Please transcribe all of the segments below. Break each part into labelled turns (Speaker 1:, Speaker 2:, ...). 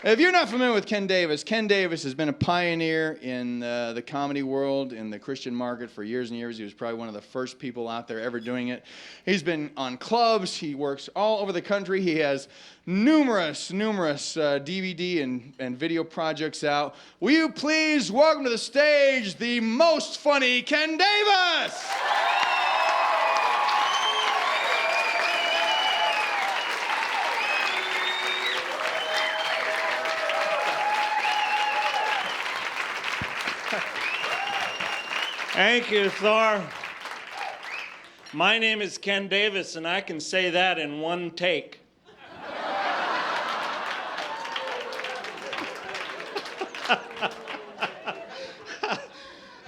Speaker 1: If you're not familiar with Ken Davis has been a pioneer in the comedy world, in the Christian market for years and years. He was probably one of the first people out there ever doing it. He's been on clubs. He works all over the country. He has numerous DVD and video projects out. Will you please welcome to the stage the most funny Ken Davis?
Speaker 2: Thank you, Thor. My name is Ken Davis, and I can say that in one take.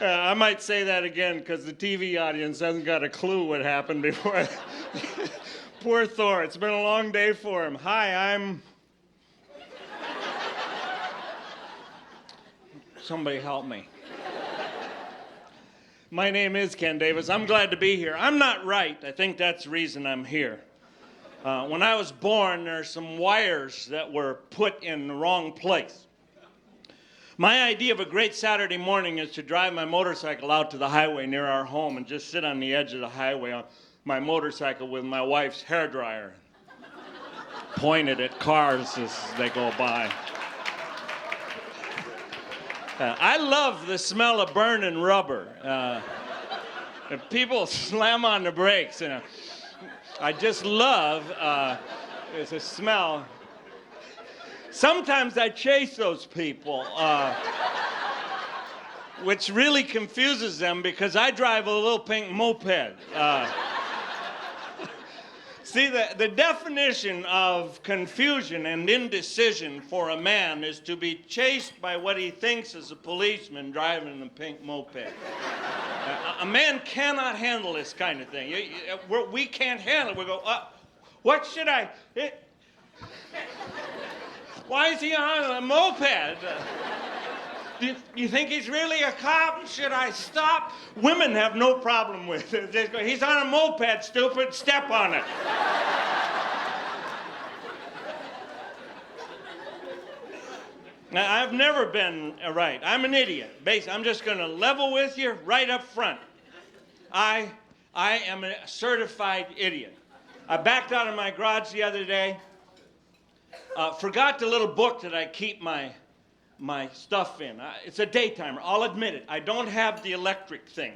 Speaker 2: I might say that again because the TV audience hasn't got a clue what happened before. Poor Thor, it's been a long day for him. Hi, Somebody help me. My name is Ken Davis. I'm glad to be here. I'm not right. I think that's the reason I'm here. When I was born, there are some wires that were put in the wrong place. My idea of a great Saturday morning is to drive my motorcycle out to the highway near our home and just sit on the edge of the highway on my motorcycle with my wife's hairdryer, pointed at cars as they go by. I love the smell of burning rubber. If people slam on the brakes, I just love it's a smell. Sometimes I chase those people, which really confuses them because I drive a little pink moped. See, the definition of confusion and indecision for a man is to be chased by what he thinks is a policeman driving a pink moped. A man cannot handle this kind of thing. We can't handle it. We go, what should I... Why is he on a moped? Do you think he's really a cop? Should I stop? Women have no problem with it. They go, he's on a moped, stupid. Step on it. Now, I've never been right. I'm an idiot. I'm just going to level with you right up front. I am a certified idiot. I backed out of my garage the other day. Forgot the little book that I keep my stuff in. It's a day timer. I'll admit it. I don't have the electric thing.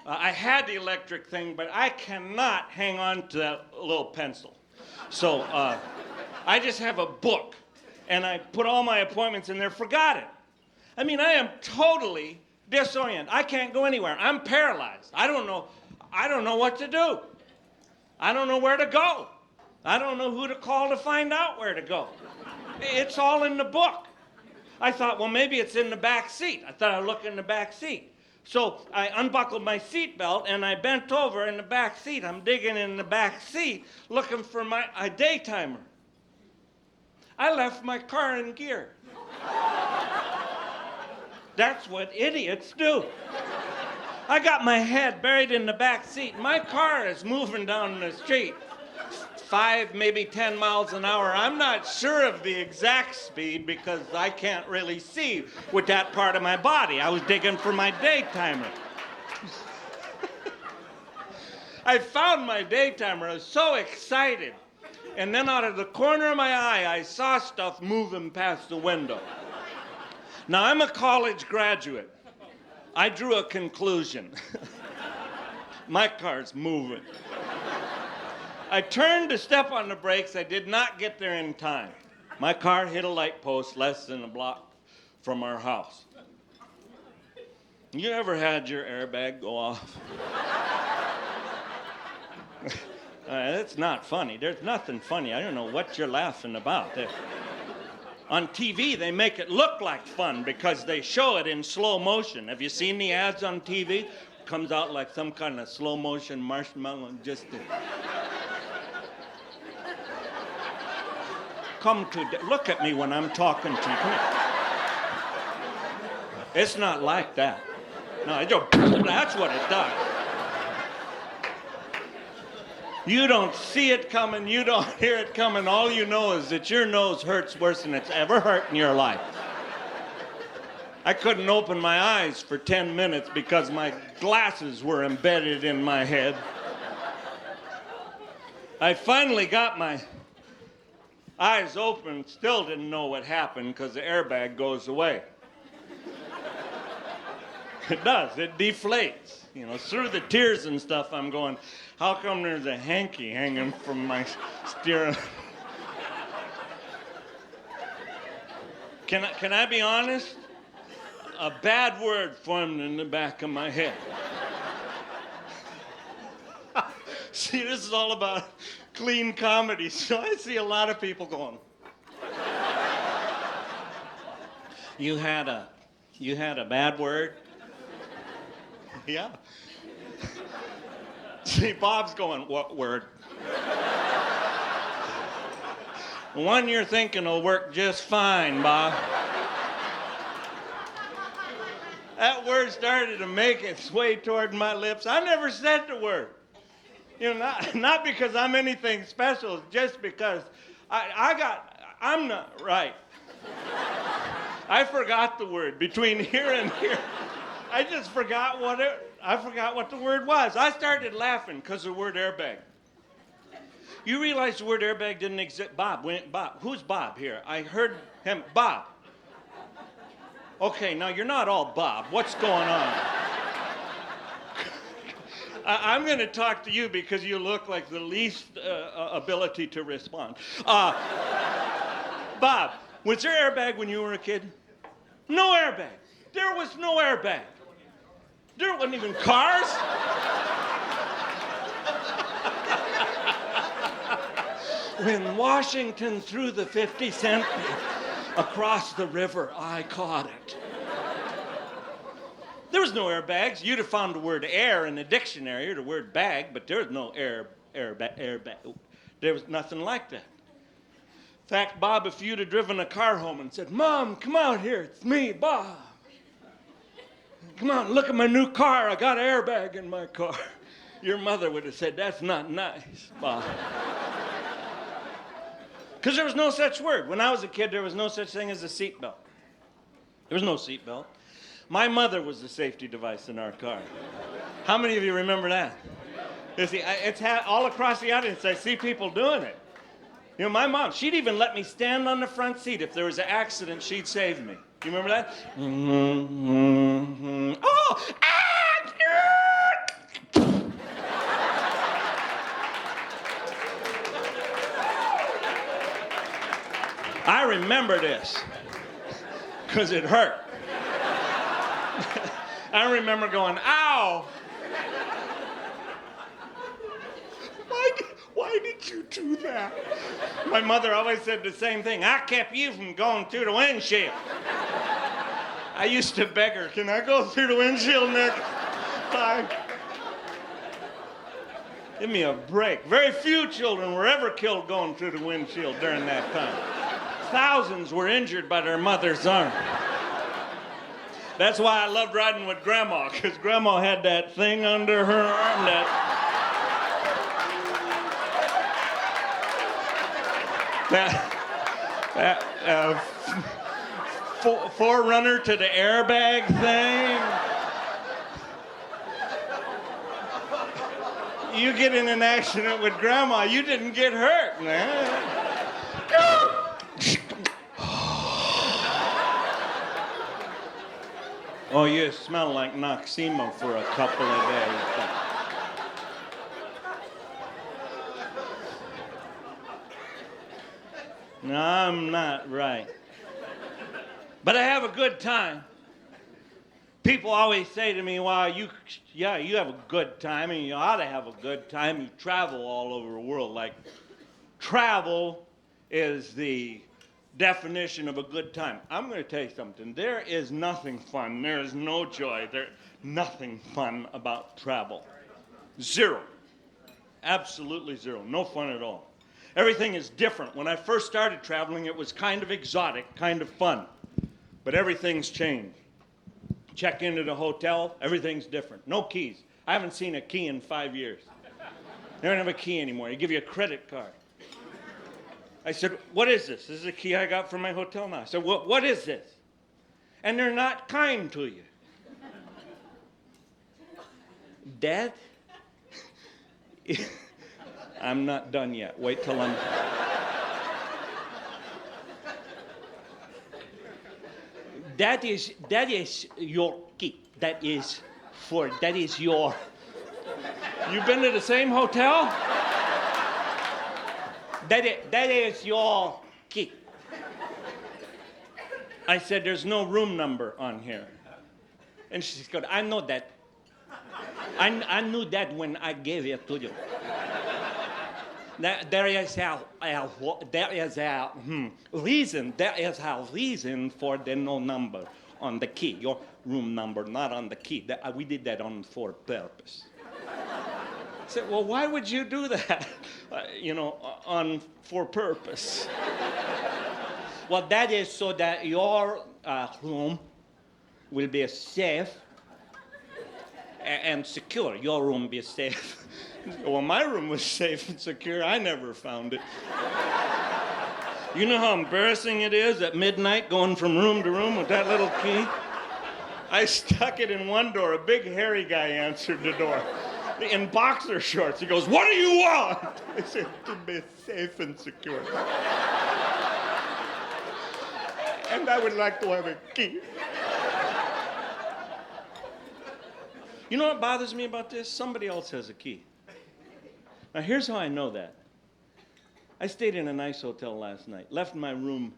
Speaker 2: I had the electric thing, but I cannot hang on to that little pencil. So I just have a book, and I put all my appointments in there, forgot it. I mean, I am totally disoriented. I can't go anywhere. I'm paralyzed. I don't know what to do. I don't know where to go. I don't know who to call to find out where to go. It's all in the book. I thought, well, maybe it's in the back seat. I thought I'd look in the back seat. So I unbuckled my seatbelt, and I bent over in the back seat. I'm digging in the back seat, looking for a day timer. I left my car in gear. That's what idiots do. I got my head buried in the back seat. My car is moving down the street. 5, maybe 10 miles an hour. I'm not sure of the exact speed because I can't really see with that part of my body. I was digging for my day timer. I found my day timer. I was so excited. And then out of the corner of my eye, I saw stuff moving past the window. Now, I'm a college graduate. I drew a conclusion. My car's moving. I turned to step on the brakes. I did not get there in time. My car hit a light post less than a block from our house. You ever had your airbag go off? That's not funny. There's nothing funny. I don't know what you're laughing about. On TV, they make it look like fun because they show it in slow motion. Have you seen the ads on TV? It comes out like some kind of slow motion marshmallow. Look at me when I'm talking to you. Come here. It's not like that. No, that's what it does. You don't see it coming. You don't hear it coming. All you know is that your nose hurts worse than it's ever hurt in your life. I couldn't open my eyes for 10 minutes because my glasses were embedded in my head. I finally got my eyes open, still didn't know what happened because the airbag goes away. It does, it deflates. You know, through the tears and stuff, I'm going, how come there's a hanky hanging from my steering? Can I be honest? A bad word formed in the back of my head. See, this is all about clean comedy, so I see a lot of people going. You had a bad word? Yeah. See, Bob's going, what word? One you're thinking will work just fine, Bob. That word started to make its way toward my lips. I never said the word. You know, not because I'm anything special, just because I'm not right. I forgot the word between here and here. I just forgot what the word was. I started laughing because of the word airbag. You realize the word airbag didn't exist? Bob, who's Bob here? I heard him, Bob. Okay, now you're not all Bob. What's going on? I'm going to talk to you because you look like the least ability to respond. Bob, was there airbag when you were a kid? No airbag. There was no airbag. There wasn't even cars. When Washington threw the 50-cent across the river, I caught it. There was no airbags. You'd have found the word air in the dictionary or the word bag, but there was no airbag. There was nothing like that. In fact, Bob, if you'd have driven a car home and said, Mom, come out here, it's me, Bob. Come on, look at my new car. I got an airbag in my car. Your mother would have said, that's not nice, Bob. Because there was no such word. When I was a kid, there was no such thing as a seatbelt. There was no seatbelt. My mother was the safety device in our car. How many of you remember that? You see, it's all across the audience. I see people doing it. You know, my mom, she'd even let me stand on the front seat. If there was an accident, she'd save me. You remember that? Mm-hmm. Oh! I remember this because it hurt. I remember going, ow! Why did you do that? My mother always said the same thing. I kept you from going through the windshield. I used to beg her, can I go through the windshield next time? Give me a break. Very few children were ever killed going through the windshield during that time. Thousands were injured by their mother's arm. That's why I loved riding with Grandma, because Grandma had that thing under her arm that forerunner to the airbag thing. You get in an accident with Grandma, you didn't get hurt, man. Oh, you smell like Noxema for a couple of days. No, I'm not right. But I have a good time. People always say to me, well, you have a good time, and you ought to have a good time. You travel all over the world. Like, travel is the definition of a good time. I'm going to tell you something. There is nothing fun. There is no joy. There's nothing fun about travel. Zero. Absolutely zero. No fun at all. Everything is different. When I first started traveling, it was kind of exotic, kind of fun. But everything's changed. Check into the hotel, everything's different. No keys. I haven't seen a key in 5 years. They don't have a key anymore. They give you a credit card. I said, what is this? This is a key I got from my hotel now. I said, what is this? And they're not kind to you. Dad? I'm not done yet. Wait till I'm... That is your key. That is your... You've been to the same hotel? That is your key. I said, there's no room number on here. And she said, I know that. I knew that when I gave it to you. There is a reason for the no number on the key. Your room number, not on the key. We did that for purpose. I said, well, why would you do that? For purpose. Well, that is so that your room will be safe and secure. Your room will be safe. Well, my room was safe and secure. I never found it. You know how embarrassing it is at midnight going from room to room with that little key? I stuck it in one door. A big hairy guy answered the door in boxer shorts. He goes, what do you want? I said, to be safe and secure. And I would like to have a key. You know what bothers me about this? Somebody else has a key. Now, here's how I know that. I stayed in a nice hotel last night, left my room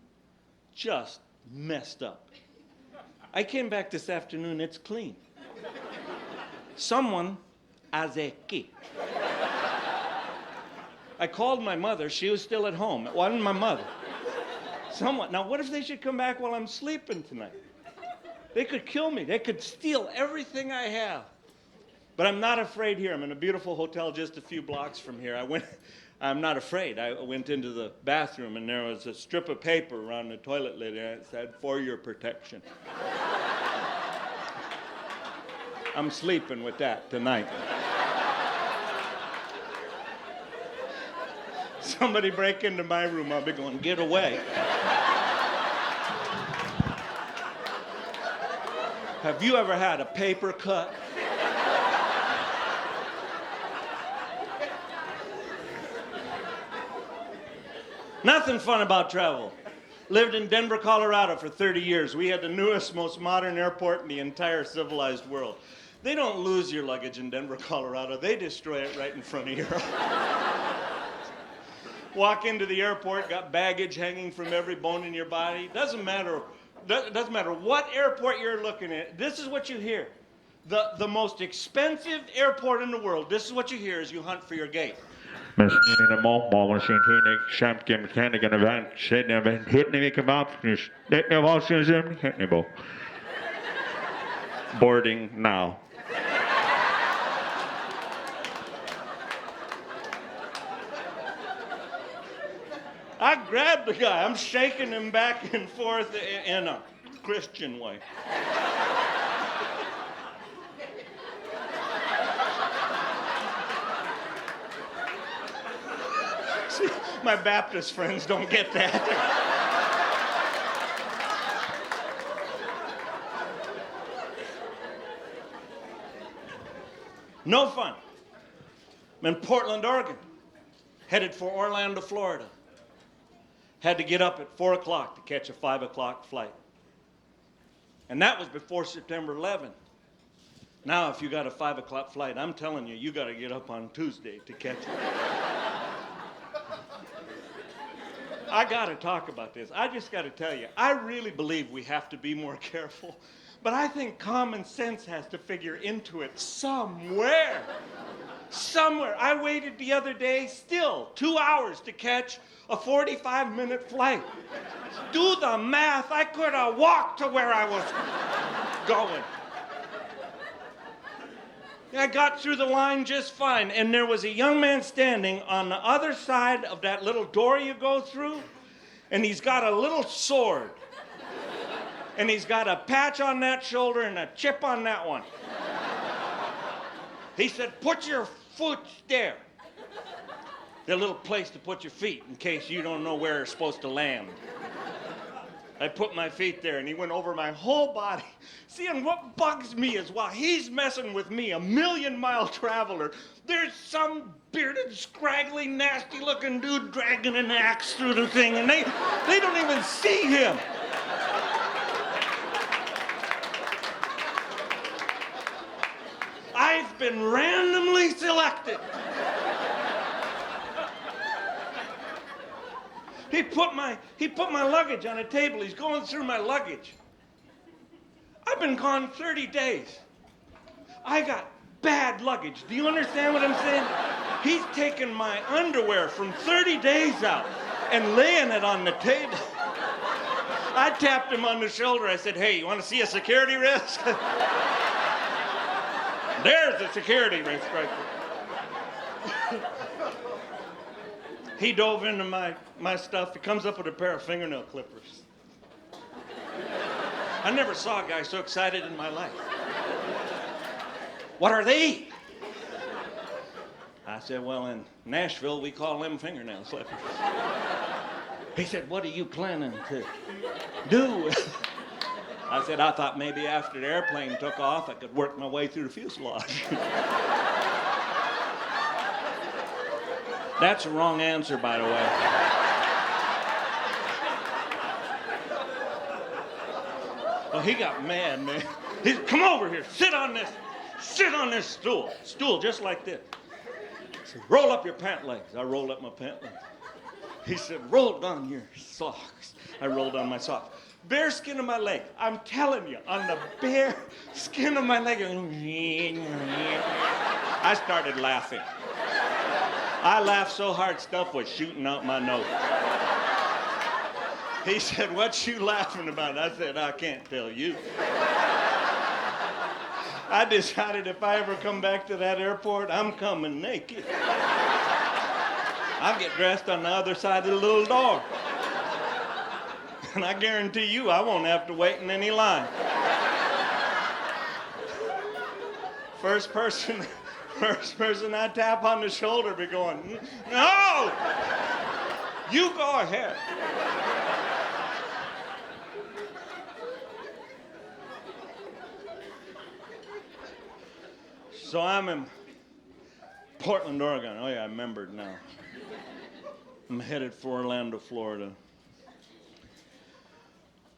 Speaker 2: just messed up. I came back this afternoon, it's clean. Someone has a key. I called my mother, she was still at home. It wasn't my mother. Someone, now what if they should come back while I'm sleeping tonight? They could kill me, they could steal everything I have. But I'm not afraid here. I'm in a beautiful hotel just a few blocks from here. I'm not afraid. I went into the bathroom and there was a strip of paper around the toilet lid and it said, for your protection. I'm sleeping with that tonight. Somebody break into my room, I'll be going, get away. Have you ever had a paper cut? Nothing fun about travel. Lived in Denver, Colorado for 30 years. We had the newest, most modern airport in the entire civilized world. They don't lose your luggage in Denver, Colorado. They destroy it right in front of you. Walk into the airport, got baggage hanging from every bone in your body. Doesn't matter what airport you're looking at. This is what you hear. The most expensive airport in the world, this is what you hear as you hunt for your gate. Boarding now. I grabbed the guy. I'm shaking him back and forth in a Christian way. See, my Baptist friends don't get that. No fun. I'm in Portland, Oregon, headed for Orlando, Florida. Had to get up at 4 o'clock to catch a 5 o'clock flight. And that was before September 11th. Now, if you got a 5 o'clock flight, I'm telling you, you got to get up on Tuesday to catch it. I got to talk about this. I just got to tell you, I really believe we have to be more careful. But I think common sense has to figure into it somewhere. Somewhere. I waited the other day, still 2 hours to catch a 45-minute flight. Do the math. I could have walked to where I was going. I got through the line just fine, and there was a young man standing on the other side of that little door you go through, and he's got a little sword. And he's got a patch on that shoulder and a chip on that one. He said, put your foot there. The little place to put your feet in case you don't know where you're supposed to land. I put my feet there, and he went over my whole body. See, and what bugs me is while he's messing with me, a million-mile traveler, there's some bearded, scraggly, nasty-looking dude dragging an axe through the thing, and they don't even see him. I've been randomly selected. He put my luggage on a table. He's going through my luggage. I've been gone 30 days. I got bad luggage. Do you understand what I'm saying? He's taken my underwear from 30 days out and laying it on the table. I tapped him on the shoulder. I said, hey, you want to see a security risk? There's a security risk right there. He dove into my stuff. He comes up with a pair of fingernail clippers. I never saw a guy so excited in my life. What are they? I said, well, in Nashville, we call them fingernail clippers. He said, what are you planning to do? I said, I thought maybe after the airplane took off, I could work my way through the fuselage. That's a wrong answer, by the way. Well, he got mad, man. He said, come over here, sit on this stool just like this. He said, roll up your pant legs. I rolled up my pant legs. He said, roll down your socks. I rolled down my socks. Bare skin of my leg. I'm telling you, on the bare skin of my leg. I started laughing. I laughed so hard, stuff was shooting out my nose. He said, what you laughing about? I said, I can't tell you. I decided if I ever come back to that airport, I'm coming naked. I'll get dressed on the other side of the little door. And I guarantee you, I won't have to wait in any line. First person I tap on the shoulder be going, no! You go ahead. So I'm in Portland, Oregon. Oh yeah, I remembered now. I'm headed for Orlando, Florida.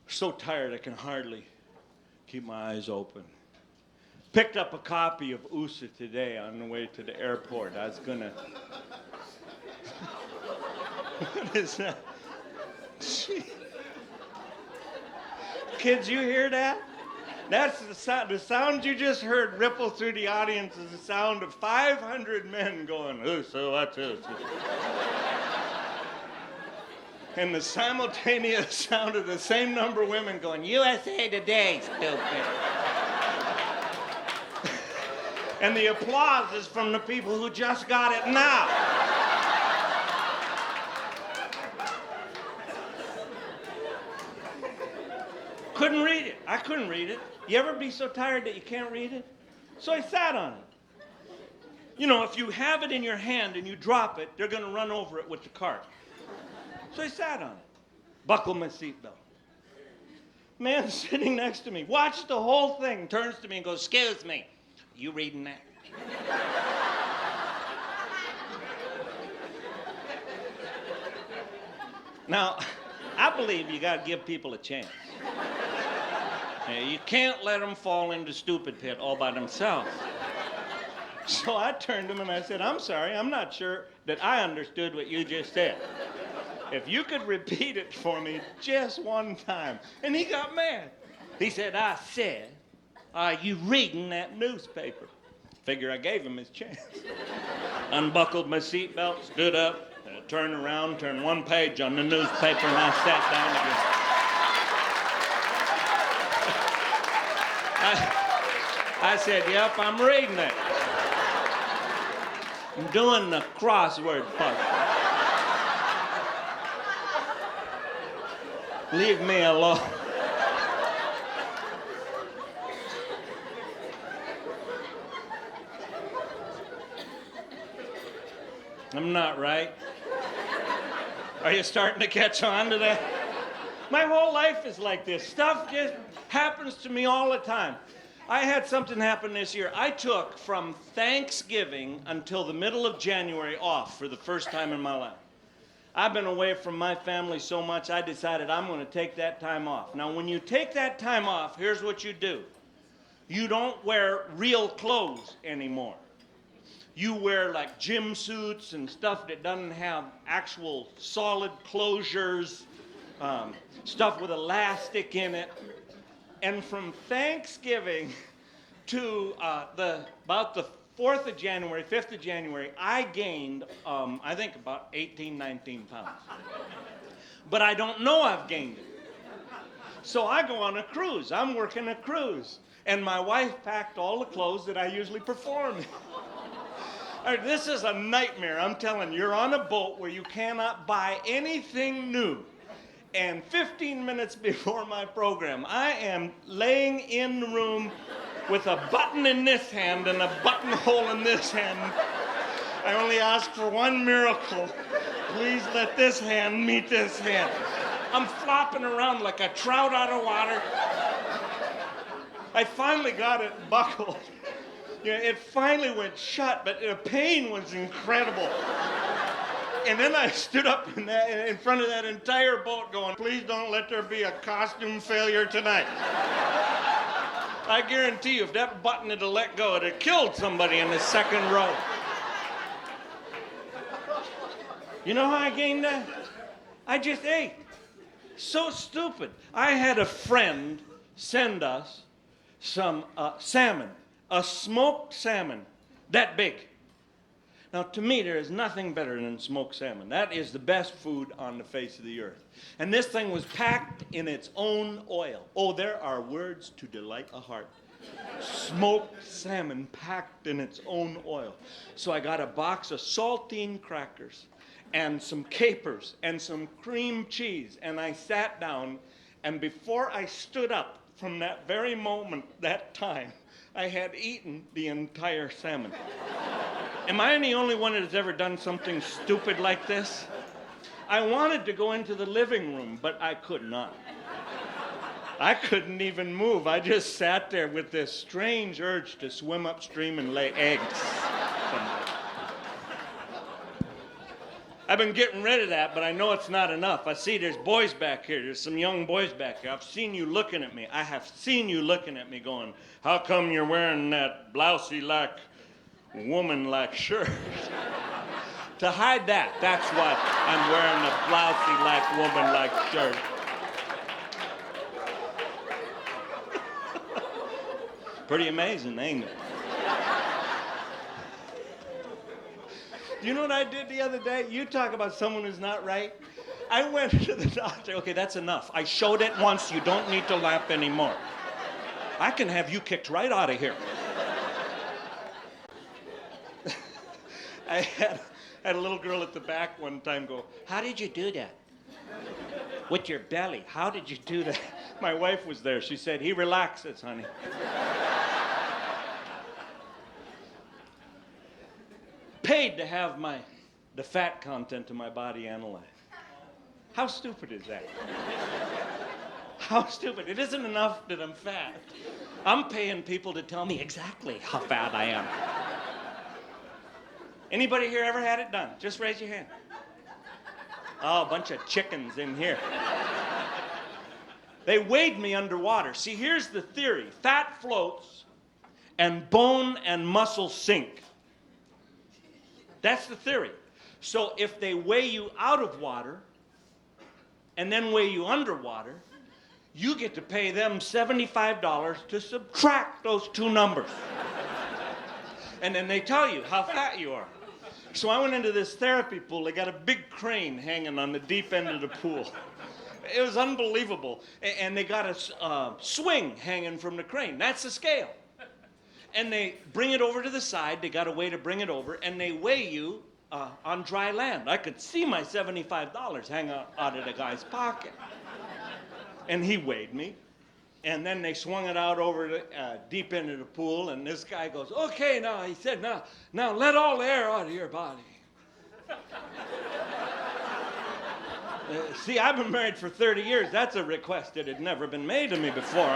Speaker 2: So tired I can hardly keep my eyes open. Picked up a copy of USA today on the way to the airport. I was gonna... What is that? Gee. Kids, you hear that? That's the sound you just heard ripple through the audience is the sound of 500 men going, USA, what's USA? And the simultaneous sound of the same number of women going, USA Today, stupid. And the applause is from the people who just got it now. Couldn't read it. I couldn't read it. You ever be so tired that you can't read it? So I sat on it. You know, if you have it in your hand and you drop it, they're going to run over it with the cart. So I sat on it. Buckled my seatbelt. Man sitting next to me, watched the whole thing, turns to me and goes, excuse me, you reading that? Now, I believe you got to give people a chance. You can't let them fall into stupid pit all by themselves. So I turned to him and I said, I'm sorry, I'm not sure that I understood what you just said. If you could repeat it for me just one time. And he got mad. He said, I said, are you reading that newspaper? Figure I gave him his chance. Unbuckled my seatbelt, stood up, turned around, turned one page on the newspaper, and I sat down again. I said, yep, I'm reading it. I'm doing the crossword puzzle. Leave me alone. I'm not right. Are you starting to catch on to that? My whole life is like this. Stuff just happens to me all the time. I had something happen this year. I took from Thanksgiving until the middle of January off for the first time in my life. I've been away from my family so much, I decided I'm going to take that time off. Now, when you take that time off, here's what you do. You don't wear real clothes anymore. You wear like gym suits and stuff that doesn't have actual solid closures, stuff with elastic in it. And from Thanksgiving to about the 4th of January, 5th of January, I gained, I think, about 18, 19 pounds. But I don't know I've gained it. So I go on a cruise. I'm working a cruise. And my wife packed all the clothes that I usually perform in. This is a nightmare. I'm telling you, you're on a boat where you cannot buy anything new. And 15 minutes before my program, I am laying in the room with a button in this hand and a buttonhole in this hand. I only ask for one miracle. Please let this hand meet this hand. I'm flopping around like a trout out of water. I finally got it buckled. It finally went shut, but the pain was incredible. And then I stood up in front of that entire boat going, please don't let there be a costume failure tonight. I guarantee you, if that button had let go, it'd have killed somebody in the second row. You know how I gained that? I just ate. So stupid. I had a friend send us some salmon, a smoked salmon, that big. Now, to me, there is nothing better than smoked salmon. That is the best food on the face of the earth. And this thing was packed in its own oil. Oh, there are words to delight a heart. Smoked salmon packed in its own oil. So I got a box of saltine crackers and some capers and some cream cheese. And I sat down, and before I stood up from that very moment, that time, I had eaten the entire salmon. Am I the only one that has ever done something stupid like this? I wanted to go into the living room, but I could not. I couldn't even move. I just sat there with this strange urge to swim upstream and lay eggs. I've been getting rid of that, but I know it's not enough. I see there's boys back here. There's some young boys back here. I've seen you looking at me. I have seen you looking at me going, how come you're wearing that blousey-like, woman-like shirt? To hide that, that's why I'm wearing a blousey-like, woman-like shirt. Pretty amazing, ain't it? You know what I did the other day? You talk about someone who's not right. I went to the doctor. Okay, that's enough. I showed it once. You don't need to laugh anymore. I can have you kicked right out of here. I had a little girl at the back one time go, how did you do that? With your belly. How did you do that? My wife was there. She said, he relaxes, honey. Paid to have the fat content of my body analyzed. How stupid is that? How stupid. It isn't enough that I'm fat. I'm paying people to tell me exactly how fat I am. Anybody here ever had it done? Just raise your hand. Oh, a bunch of chickens in here. They weighed me underwater. See, here's the theory. Fat floats and bone and muscle sink. That's the theory. So if they weigh you out of water and then weigh you underwater, you get to pay them $75 to subtract those two numbers. And then they tell you how fat you are. So I went into this therapy pool. They got a big crane hanging on the deep end of the pool. It was unbelievable. And they got a swing hanging from the crane. That's the scale. And they bring it over to the side. They got a way to bring it over, and they weigh you on dry land. I could see my $75 hang out of the guy's pocket. And he weighed me. And then they swung it out over the deep into the pool, and this guy goes, okay, now, he said, now let all the air out of your body. See, I've been married for 30 years. That's a request that had never been made to me before.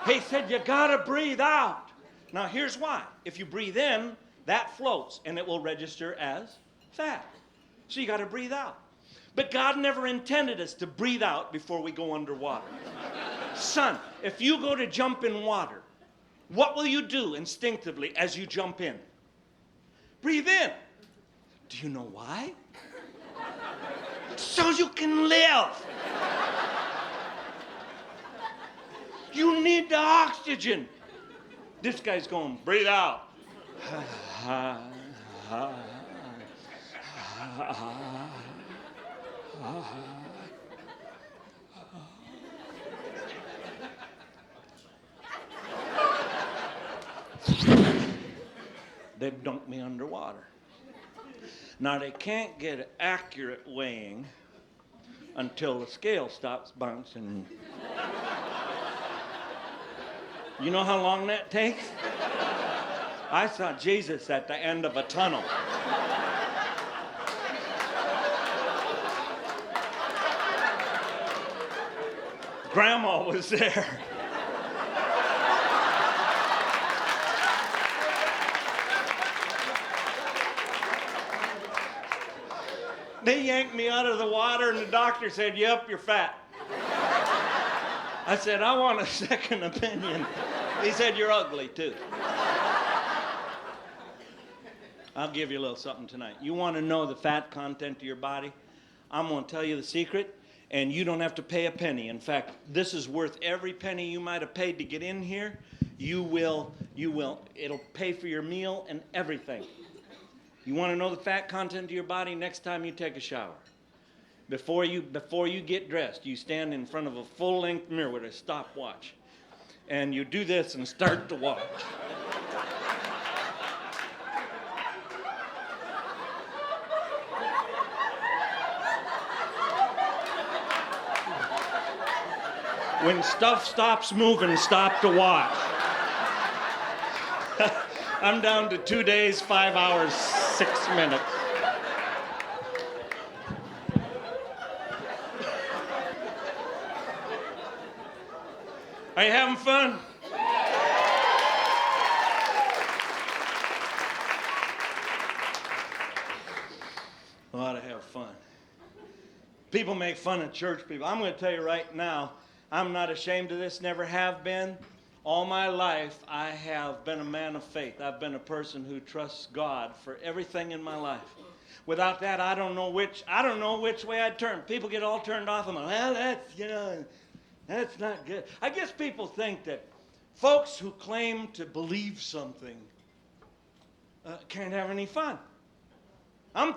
Speaker 2: He said, you gotta breathe out. Now, here's why. If you breathe in, that floats, and it will register as fat. So you gotta breathe out. But God never intended us to breathe out before we go underwater. Son, if you go to jump in water, what will you do instinctively as you jump in? Breathe in. Do you know why? So you can live. You need the oxygen. This guy's going, breathe out. They've dunked me underwater. Now, they can't get an accurate weighing until the scale stops bouncing. You know how long that takes? I saw Jesus at the end of a tunnel. Grandma was there. They yanked me out of the water, and the doctor said, yep, you're fat. I said, I want a second opinion. He said, you're ugly, too. I'll give you a little something tonight. You want to know the fat content of your body? I'm going to tell you the secret, and you don't have to pay a penny. In fact, this is worth every penny you might have paid to get in here. It'll pay for your meal and everything. You want to know the fat content of your body? Next time you take a shower, before you get dressed, you stand in front of a full-length mirror with a stopwatch, and you do this and start to watch. When stuff stops moving, stop to watch. I'm down to 2 days, 5 hours, 6 minutes. Are you having fun? I ought to have fun. People make fun of church people. I'm going to tell you right now, I'm not ashamed of this, never have been. All my life, I have been a man of faith. I've been a person who trusts God for everything in my life. Without that, I don't know which way I'd turn. People get all turned off. I'm like, well, that's not good. I guess people think that folks who claim to believe something can't have any fun. I'm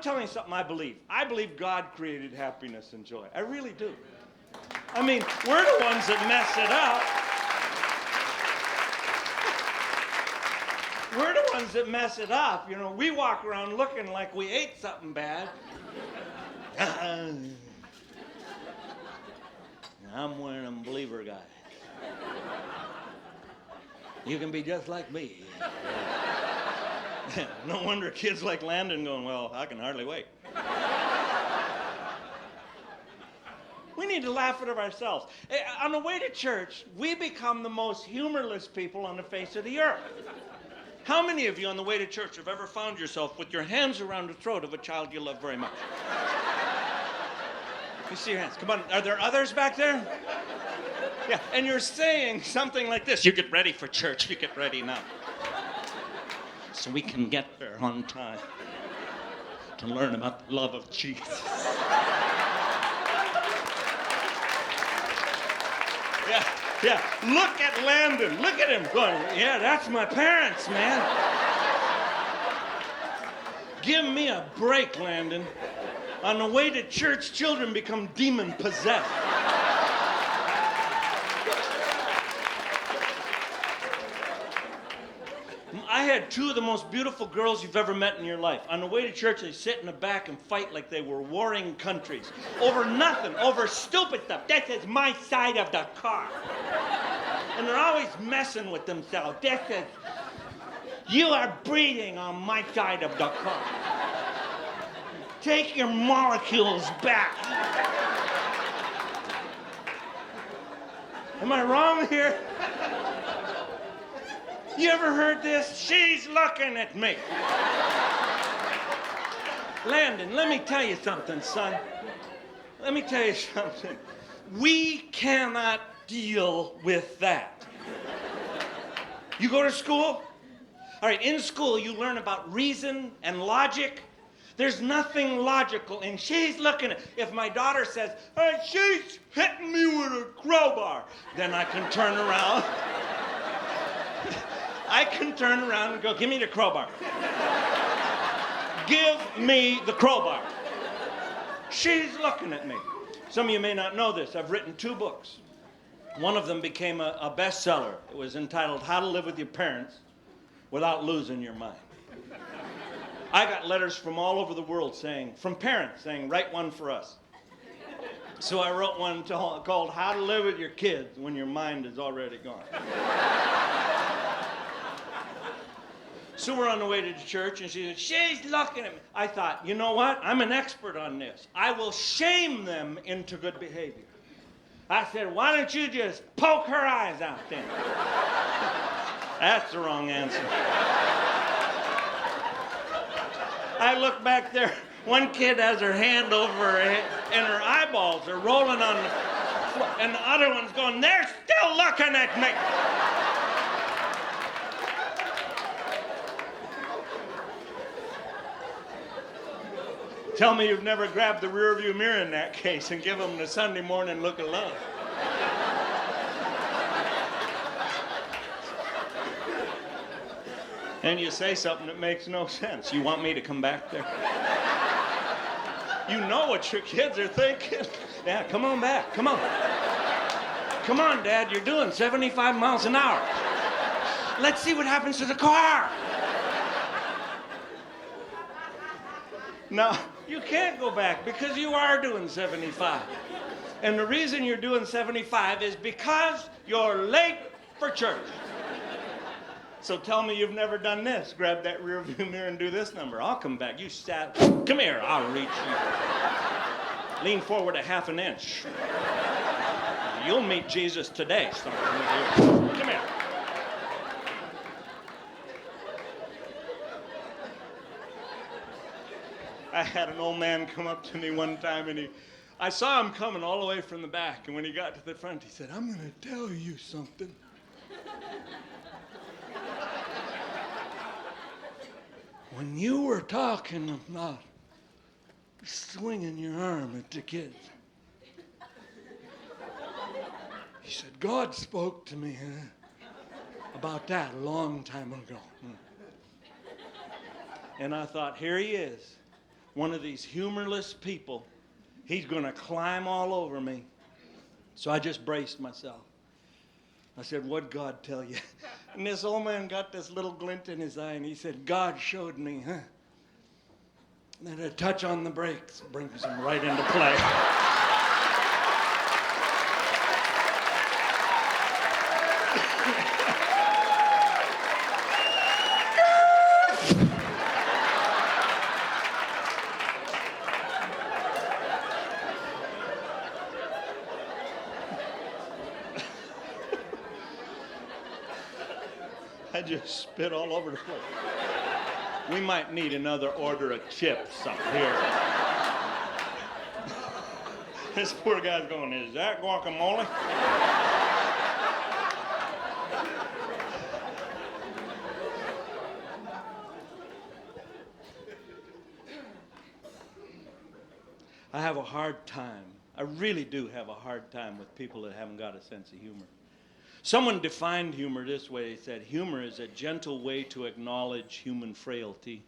Speaker 2: telling you something I believe. I believe God created happiness and joy. I really do. I mean, we're the ones that mess it up. We're the ones that mess it up. You know, we walk around looking like we ate something bad. I'm one of them believer guys. You can be just like me. No wonder kids like Landon going, well, I can hardly wait. We need to laugh at ourselves. On the way to church, we become the most humorless people on the face of the earth. How many of you on the way to church have ever found yourself with your hands around the throat of a child you love very much? You see your hands. Come on. Are there others back there? Yeah. And you're saying something like this. You get ready for church. You get ready now. So we can get there on time to learn about the love of Jesus. Yeah. Look at Landon. Look at him going, yeah, that's my parents, man. Give me a break, Landon. On the way to church, children become demon-possessed. I had two of the most beautiful girls you've ever met in your life. On the way to church, they sit in the back and fight like they were warring countries. Over nothing, over stupid stuff. This is my side of the car. And they're always messing with themselves. This is, you are breathing on my side of the car. Take your molecules back. Am I wrong here? You ever heard this? She's looking at me. Landon, let me tell you something, son. Let me tell you something. We cannot deal with that. You go to school? All right, in school you learn about reason and logic. There's nothing logical, and she's looking at. If my daughter says, "Hey, she's hitting me with a crowbar," then I can turn around. I can turn around and go, "Give me the crowbar. Give me the crowbar." She's looking at me. Some of you may not know this. I've written 2 books. One of them became a bestseller. It was entitled How to Live with Your Parents Without Losing Your Mind. I got letters from all over the world from parents saying, "Write one for us." So I wrote one called How to Live with Your Kids When Your Mind is Already Gone. So we're on the way to the church, and she said, "She's looking at me." I thought, you know what? I'm an expert on this. I will shame them into good behavior. I said, "Why don't you just poke her eyes out then?" That's the wrong answer. I look back there. One kid has her hand over her head, and her eyeballs are rolling on the floor, and the other one's going, "They're still looking at me." Tell me you've never grabbed the rearview mirror in that case and give them the Sunday morning look of love. And you say something that makes no sense. You want me to come back there? You know what your kids are thinking. Yeah, come on back. Come on. Come on, Dad. You're doing 75 miles an hour. Let's see what happens to the car. No, you can't go back because you are doing 75. And the reason you're doing 75 is because you're late for church. So tell me you've never done this. Grab that rear view mirror and do this number. I'll come back. You sat. Come here. I'll reach you. Lean forward a half an inch. You'll meet Jesus today. Come here. I had an old man come up to me one time, and I saw him coming all the way from the back. And when he got to the front, he said, "I'm going to tell you something." When you were talking about swinging your arm at the kids, he said, "God spoke to me about that a long time ago." And I thought, here he is, one of these humorless people. He's going to climb all over me. So I just braced myself. I said, "What'd God tell you?" And this old man got this little glint in his eye, and he said, "God showed me, that a touch on the brakes brings him right into play." I just spit all over the place. We might need another order of chips up here. This poor guy's going, "Is that guacamole?" I have a hard time. I really do have a hard time with people that haven't got a sense of humor. Someone defined humor this way. They said, humor is a gentle way to acknowledge human frailty.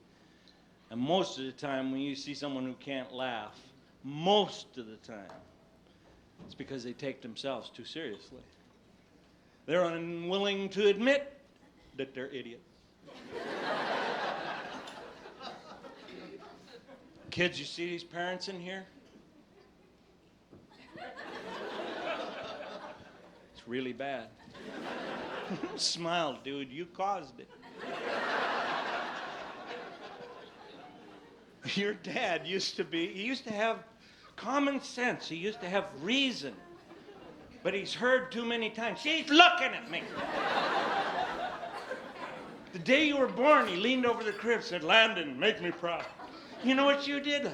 Speaker 2: And most of the time, when you see someone who can't laugh, most of the time, it's because they take themselves too seriously. They're unwilling to admit that they're idiots. Kids, you see these parents in here? It's really bad. Smile, dude. You caused it. Your dad he used to have common sense. He used to have reason. But he's heard too many times, she's looking at me. The day you were born, he leaned over the crib and said, Landon, make me proud. You know what you did?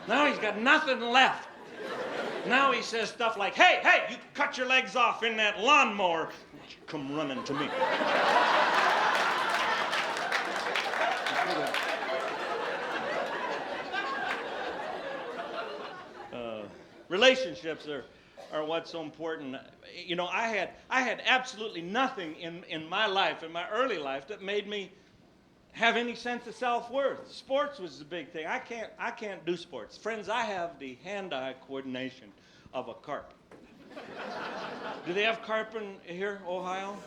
Speaker 2: Now he's got nothing left. Now he says stuff like, hey, you cut your legs off in that lawnmower. Come running to me. Relationships are what's so important. You know, I had absolutely nothing in my life, in my early life, that made me have any sense of self-worth. Sports was the big thing. I can't do sports. Friends, I have the hand-eye coordination of a carp. Do they have carp in here, Ohio?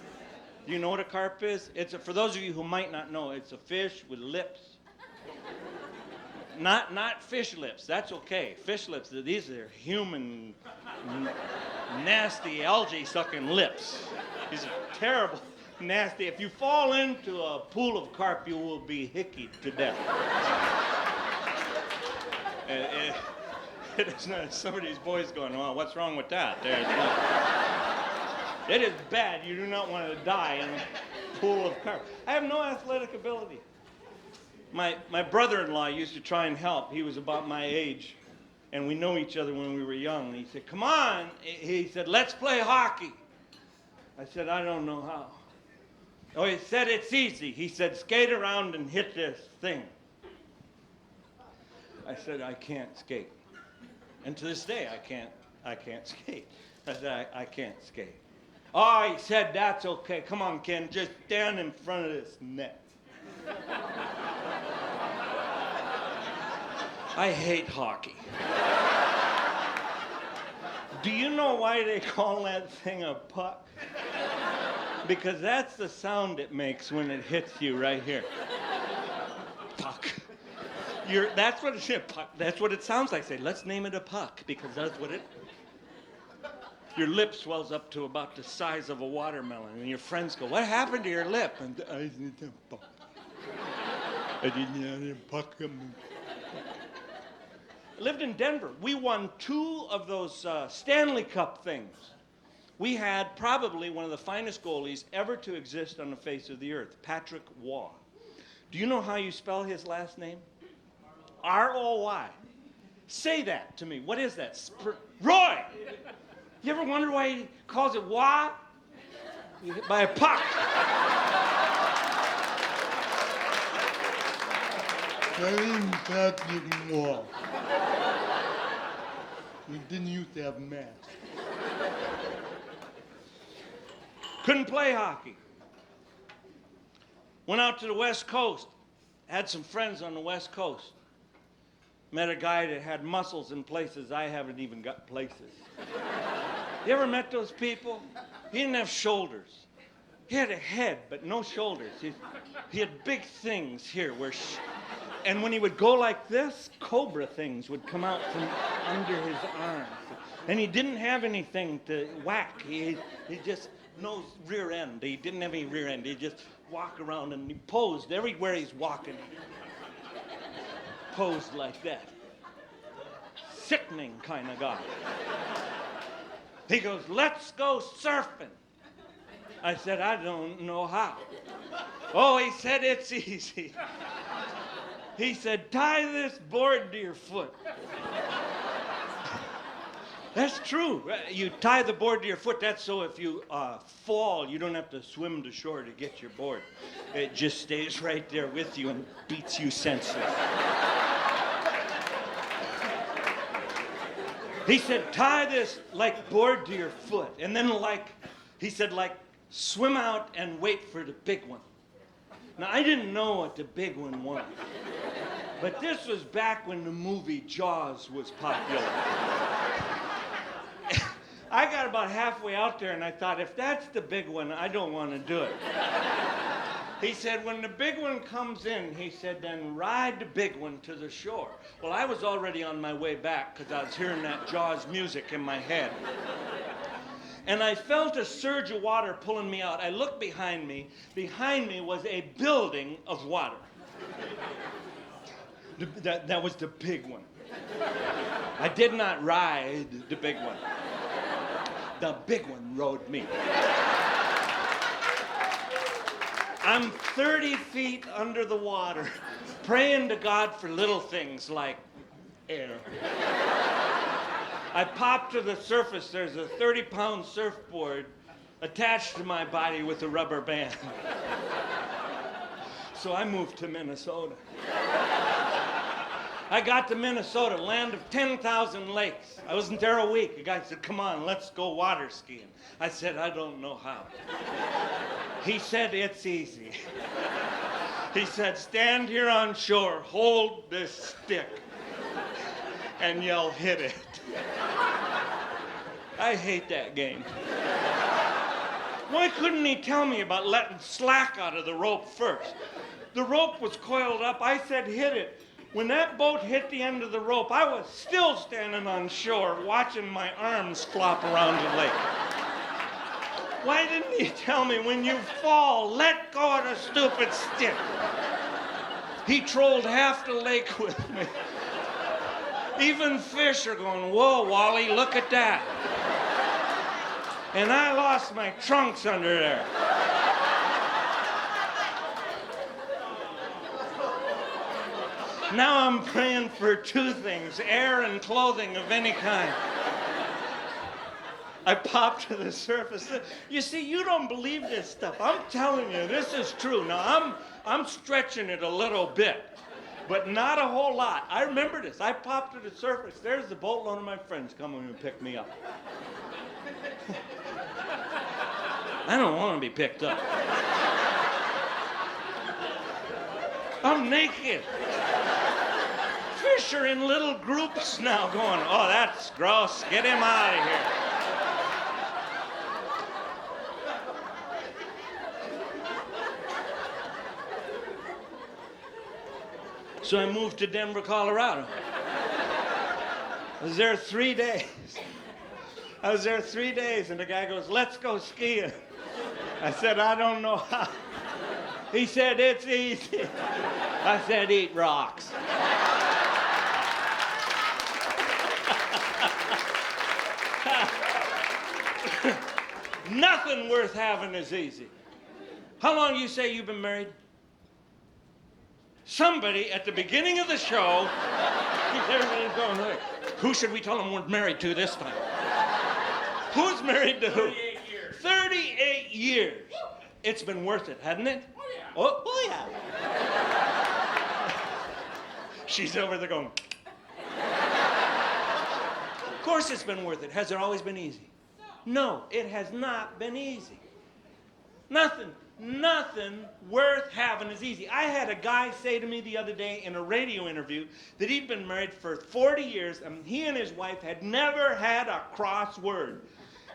Speaker 2: Do you know what a carp is? For those of you who might not know, it's a fish with lips. Not fish lips. That's okay. Fish lips, these are human, nasty, algae-sucking lips. These are terrible, nasty. If you fall into a pool of carp, you will be hickeyed to death. It's not, some of these boys going, well, what's wrong with that? It is bad. You do not want to die in a pool of carp. I have no athletic ability. My brother-in-law used to try and help. He was about my age, and we know each other when we were young. And he said, come on. He said, let's play hockey. I said, I don't know how. Oh, he said, it's easy. He said, skate around and hit this thing. I said, I can't skate. And to this day, I can't skate. I said, I can't skate. Oh, he said, that's okay. Come on, Ken, just stand in front of this net. I hate hockey. Do you know why they call that thing a puck? Because that's the sound it makes when it hits you right here. Puck. That's what it is. Puck. That's what it sounds like. Say, let's name it a puck, because that's what it. Your lip swells up to about the size of a watermelon, and your friends go, "What happened to your lip?" And I didn't have a puck. I didn't have a puck. I lived in Denver. We won 2 of those Stanley Cup things. We had probably one of the finest goalies ever to exist on the face of the earth, Patrick Waugh. Do you know how you spell his last name? R-O-Y. Say that to me. What is that? Roy! You ever wonder why he calls it Waugh? You hit by a puck. I'm Patrick Waugh. We didn't used to have masks. Couldn't play hockey. Went out to the West Coast. Had some friends on the West Coast. Met a guy that had muscles in places I haven't even got places. You ever met those people? He didn't have shoulders. He had a head, but no shoulders. He had big things here and when he would go like this, cobra things would come out from under his arms. And he didn't have anything to whack. He just, no rear end. He didn't have any rear end. He just walk around and he posed everywhere he's walking. Posed like that. Sickening kind of guy. He goes, let's go surfing. I said, I don't know how. Oh, he said, it's easy. He said, tie this board to your foot. That's true. You tie the board to your foot. That's so if you fall, you don't have to swim to shore to get your board. It just stays right there with you and beats you senseless. He said, tie this board to your foot. And then he said, swim out and wait for the big one. Now, I didn't know what the big one was. But this was back when the movie Jaws was popular. I got about halfway out there and I thought, if that's the big one, I don't want to do it. He said, when the big one comes in, he said, then ride the big one to the shore. Well, I was already on my way back because I was hearing that Jaws music in my head. And I felt a surge of water pulling me out. I looked behind me. Behind me was a building of water. That was the big one. I did not ride the big one. The big one rode me. I'm 30 feet under the water, praying to God for little things like air. I pop to the surface. There's a 30-pound surfboard attached to my body with a rubber band. So I moved to Minnesota. I got to Minnesota, land of 10,000 lakes. I wasn't there a week. The guy said, come on, let's go water skiing. I said, I don't know how. He said, it's easy. He said, stand here on shore, hold this stick, and you'll hit it. I hate that game. Why couldn't he tell me about letting slack out of the rope first? The rope was coiled up. I said, hit it. When that boat hit the end of the rope, I was still standing on shore watching my arms flop around the lake. Why didn't he tell me when you fall, let go of the stupid stick? He trolled half the lake with me. Even fish are going, whoa, Wally, look at that. And I lost my trunks under there. Now I'm praying for two things, air and clothing of any kind. I popped to the surface. You see, you don't believe this stuff. I'm telling you, this is true. Now, I'm stretching it a little bit, but not a whole lot. I remember this. I popped to the surface. There's the boatload of my friends coming to pick me up. I don't want to be picked up. I'm naked. Fish are in little groups now going, oh, that's gross. Get him out of here. So I moved to Denver, Colorado. I was there 3 days. And the guy goes, let's go skiing. I said, I don't know how. He said, it's easy. I said, eat rocks. Nothing worth having is easy. How long do you say you've been married? Somebody at the beginning of the show, everybody's going, hey, who should we tell them we're married to this time? Who's married to who?
Speaker 3: 38 years.
Speaker 2: 38 years. It's been worth it, hasn't it? Oh yeah. She's over there going. Of course it's been worth it. Has it always been easy? No, it has not been easy. Nothing worth having is easy. I had a guy say to me the other day in a radio interview that he'd been married for 40 years and he and his wife had never had a cross word.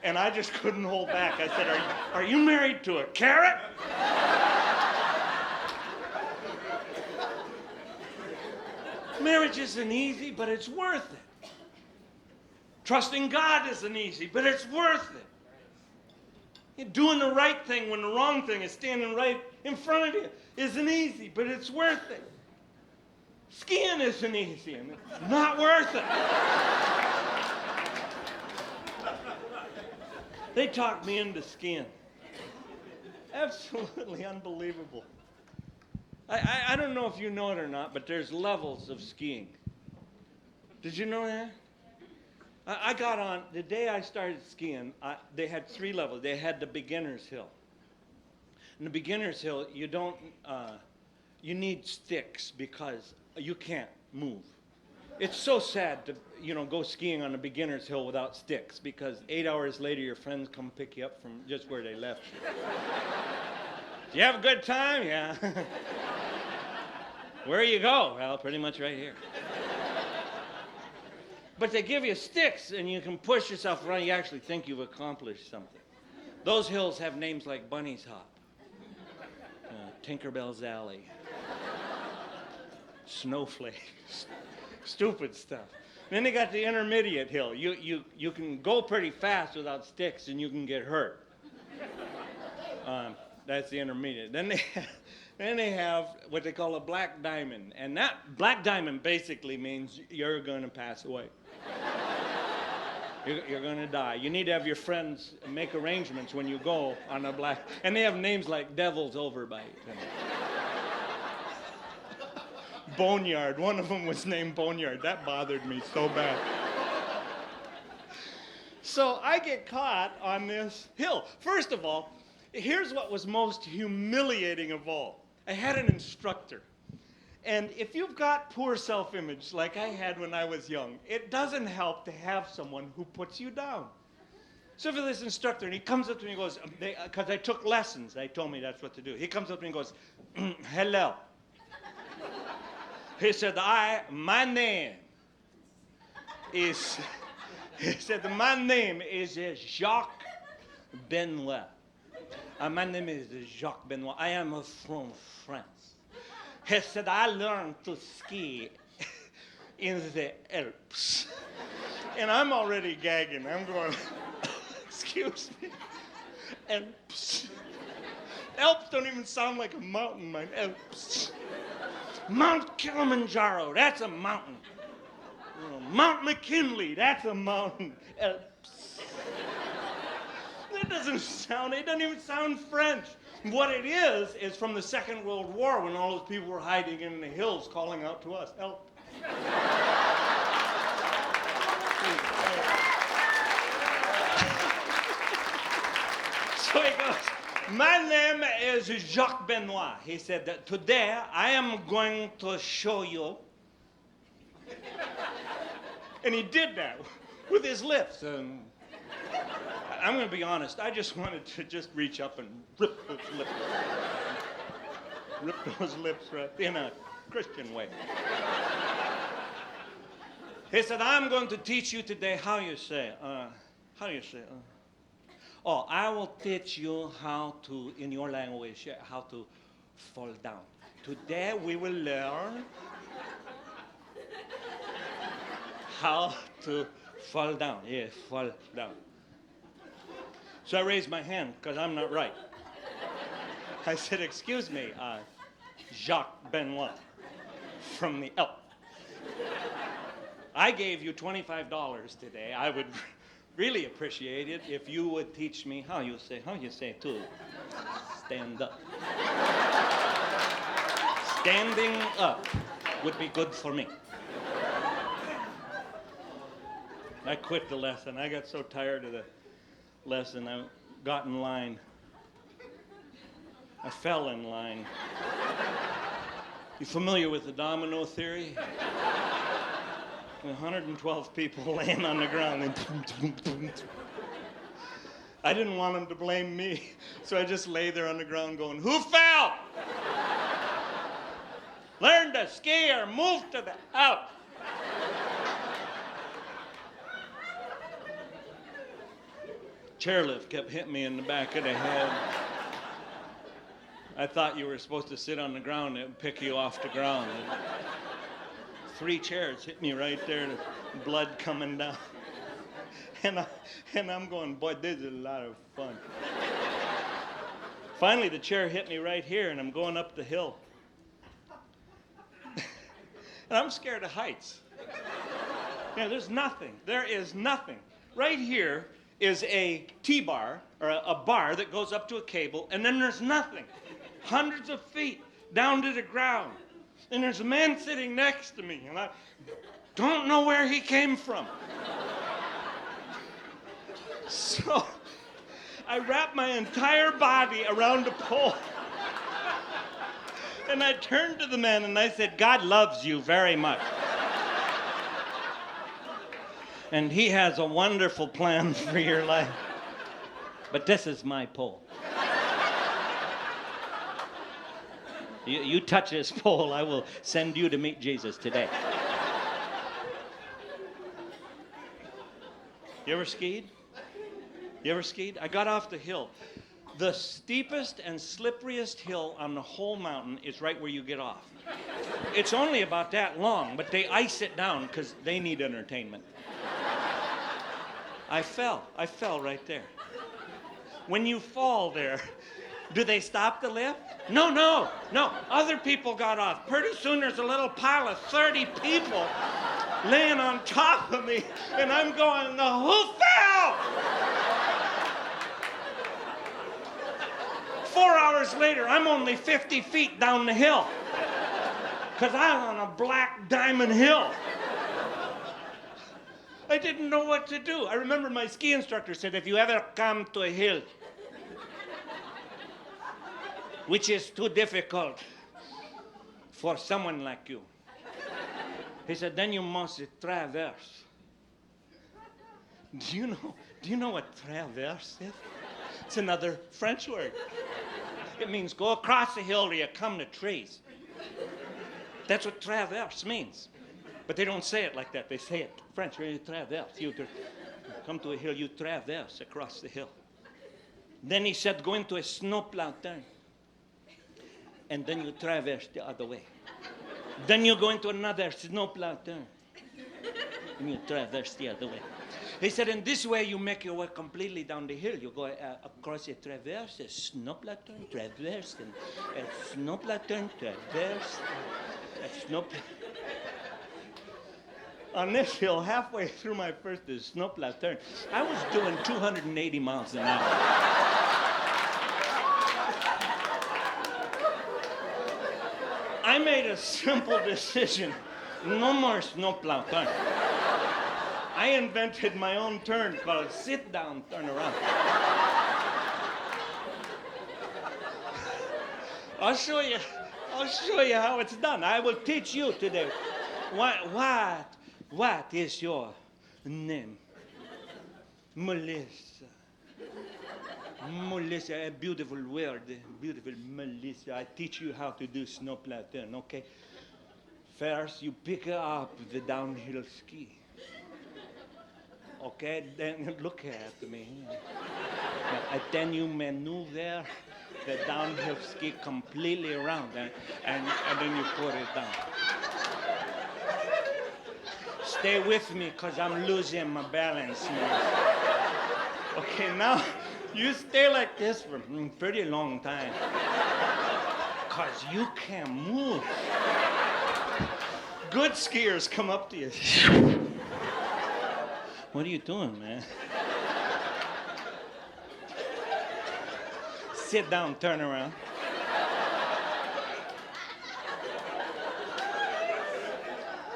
Speaker 2: And I just couldn't hold back. I said, are you married to a carrot? Marriage isn't easy, but it's worth it. Trusting God isn't easy, but it's worth it. Doing the right thing when the wrong thing is standing right in front of you isn't easy, but it's worth it. Skiing isn't easy, and it's not worth it. They talked me into skiing. Absolutely unbelievable. I don't know if you know it or not, but there's levels of skiing. Did you know that? I got on, the day I started skiing, they had 3 levels. They had the beginner's hill. In the beginner's hill, you need sticks because you can't move. It's so sad to, go skiing on a beginner's hill without sticks because 8 hours later, your friends come pick you up from just where they left you. Do you have a good time? Yeah. Where you go? Well, pretty much right here. But they give you sticks, and you can push yourself around. You actually think you've accomplished something. Those hills have names like Bunny's Hop, Tinkerbell's Alley, Snowflake, stupid stuff. Then they got the intermediate hill. You can go pretty fast without sticks, and you can get hurt. That's the intermediate. Then they have what they call a black diamond, and that black diamond basically means you're going to pass away. You're going to die. You need to have your friends make arrangements when you go on a black, and they have names like Devil's Overbite. Boneyard. One of them was named Boneyard. That bothered me so bad. So I get caught on this hill. First of all, here's what was most humiliating of all. I had an instructor. And if you've got poor self-image like I had when I was young, it doesn't help to have someone who puts you down. So for this instructor, and he comes up to me and goes, because I took lessons, they told me that's what to do. He comes up to me and goes, hello. He said, my name is Jacques Benoit. My name is Jacques Benoit. I am from France. He said, I learned to ski in the Alps. And I'm already gagging. I'm going, excuse me, Alps. Alps don't even sound like a mountain, man. Alps. Mount Kilimanjaro, that's a mountain. Mount McKinley, that's a mountain. Alps. It doesn't even sound French. What it is from the Second World War when all those people were hiding in the hills calling out to us, help. So he goes, my name is Jacques Benoit. He said that today I am going to show you. And he did that with his lips. I'm going to be honest. I just wanted to just reach up and rip those lips. Rip those lips right in a Christian way. He said, I'm going to teach you today how you say. I will teach you how to, in your language, how to fall down. Today we will learn how to fall down. Yes, fall down. So I raised my hand because I'm not right. I said, excuse me, Jacques Benoit from the Alps. I gave you $25 today. I would really appreciate it if you would teach me how you say to stand up. Standing up would be good for me. I quit the lesson. I got so tired of the lesson. I got in line. I fell in line. You familiar with the domino theory? 112 people laying on the ground. I didn't want them to blame me, so I just lay there on the ground going, who fell? Learn to ski or move to the out. Chairlift kept hitting me in the back of the head. I thought you were supposed to sit on the ground and pick you off the ground. 3 chairs hit me right there, the blood coming down. And I'm going, boy, this is a lot of fun. Finally, the chair hit me right here, and I'm going up the hill. And I'm scared of heights. There's nothing. There is nothing. Right here is a T-bar, or a bar that goes up to a cable, and then there's nothing. Hundreds of feet down to the ground. And there's a man sitting next to me, and I don't know where he came from. So I wrapped my entire body around a pole. And I turned to the man and I said, God loves you very much. And he has a wonderful plan for your life. But this is my pole. You touch this pole, I will send you to meet Jesus today. You ever skied? I got off the hill. The steepest and slipperiest hill on the whole mountain is right where you get off. It's only about that long, but they ice it down because they need entertainment. I fell right there. When you fall there, do they stop the lift? No. Other people got off. Pretty soon there's a little pile of 30 people laying on top of me, and I'm going, who fell? 4 hours later, I'm only 50 feet down the hill because I'm on a black diamond hill. I didn't know what to do. I remember my ski instructor said, if you ever come to a hill which is too difficult for someone like you, he said, then you must traverse. Do you know what traverse is? It's another French word. It means go across the hill where you come to trees. That's what traverse means. But they don't say it like that. They say it French. You traverse. You come to a hill, you traverse across the hill. Then he said, go into a snowplow turn. And then you traverse the other way. Then you go into another snowplow turn. And you traverse the other way. He said, in this way, you make your way completely down the hill. You go across a traverse, a snowplow turn, traverse, and a snowplow turn, traverse, a snowplow. On this hill, halfway through my first snowplow turn, I was doing 280 miles an hour. I made a simple decision. No more snowplow turn. I invented my own turn called sit down, turn around. I'll show you how it's done. I will teach you today. What is your name? Melissa. Melissa, a beautiful word. Beautiful Melissa. I teach you how to do snowplow turn, okay? First, you pick up the downhill ski. Okay, then look at me. And then you maneuver the downhill ski completely around, and then you put it down. Stay with me, because I'm losing my balance now. Okay, now you stay like this for a pretty long time, because you can't move. Good skiers come up to you. What are you doing, man? Sit down, turn around.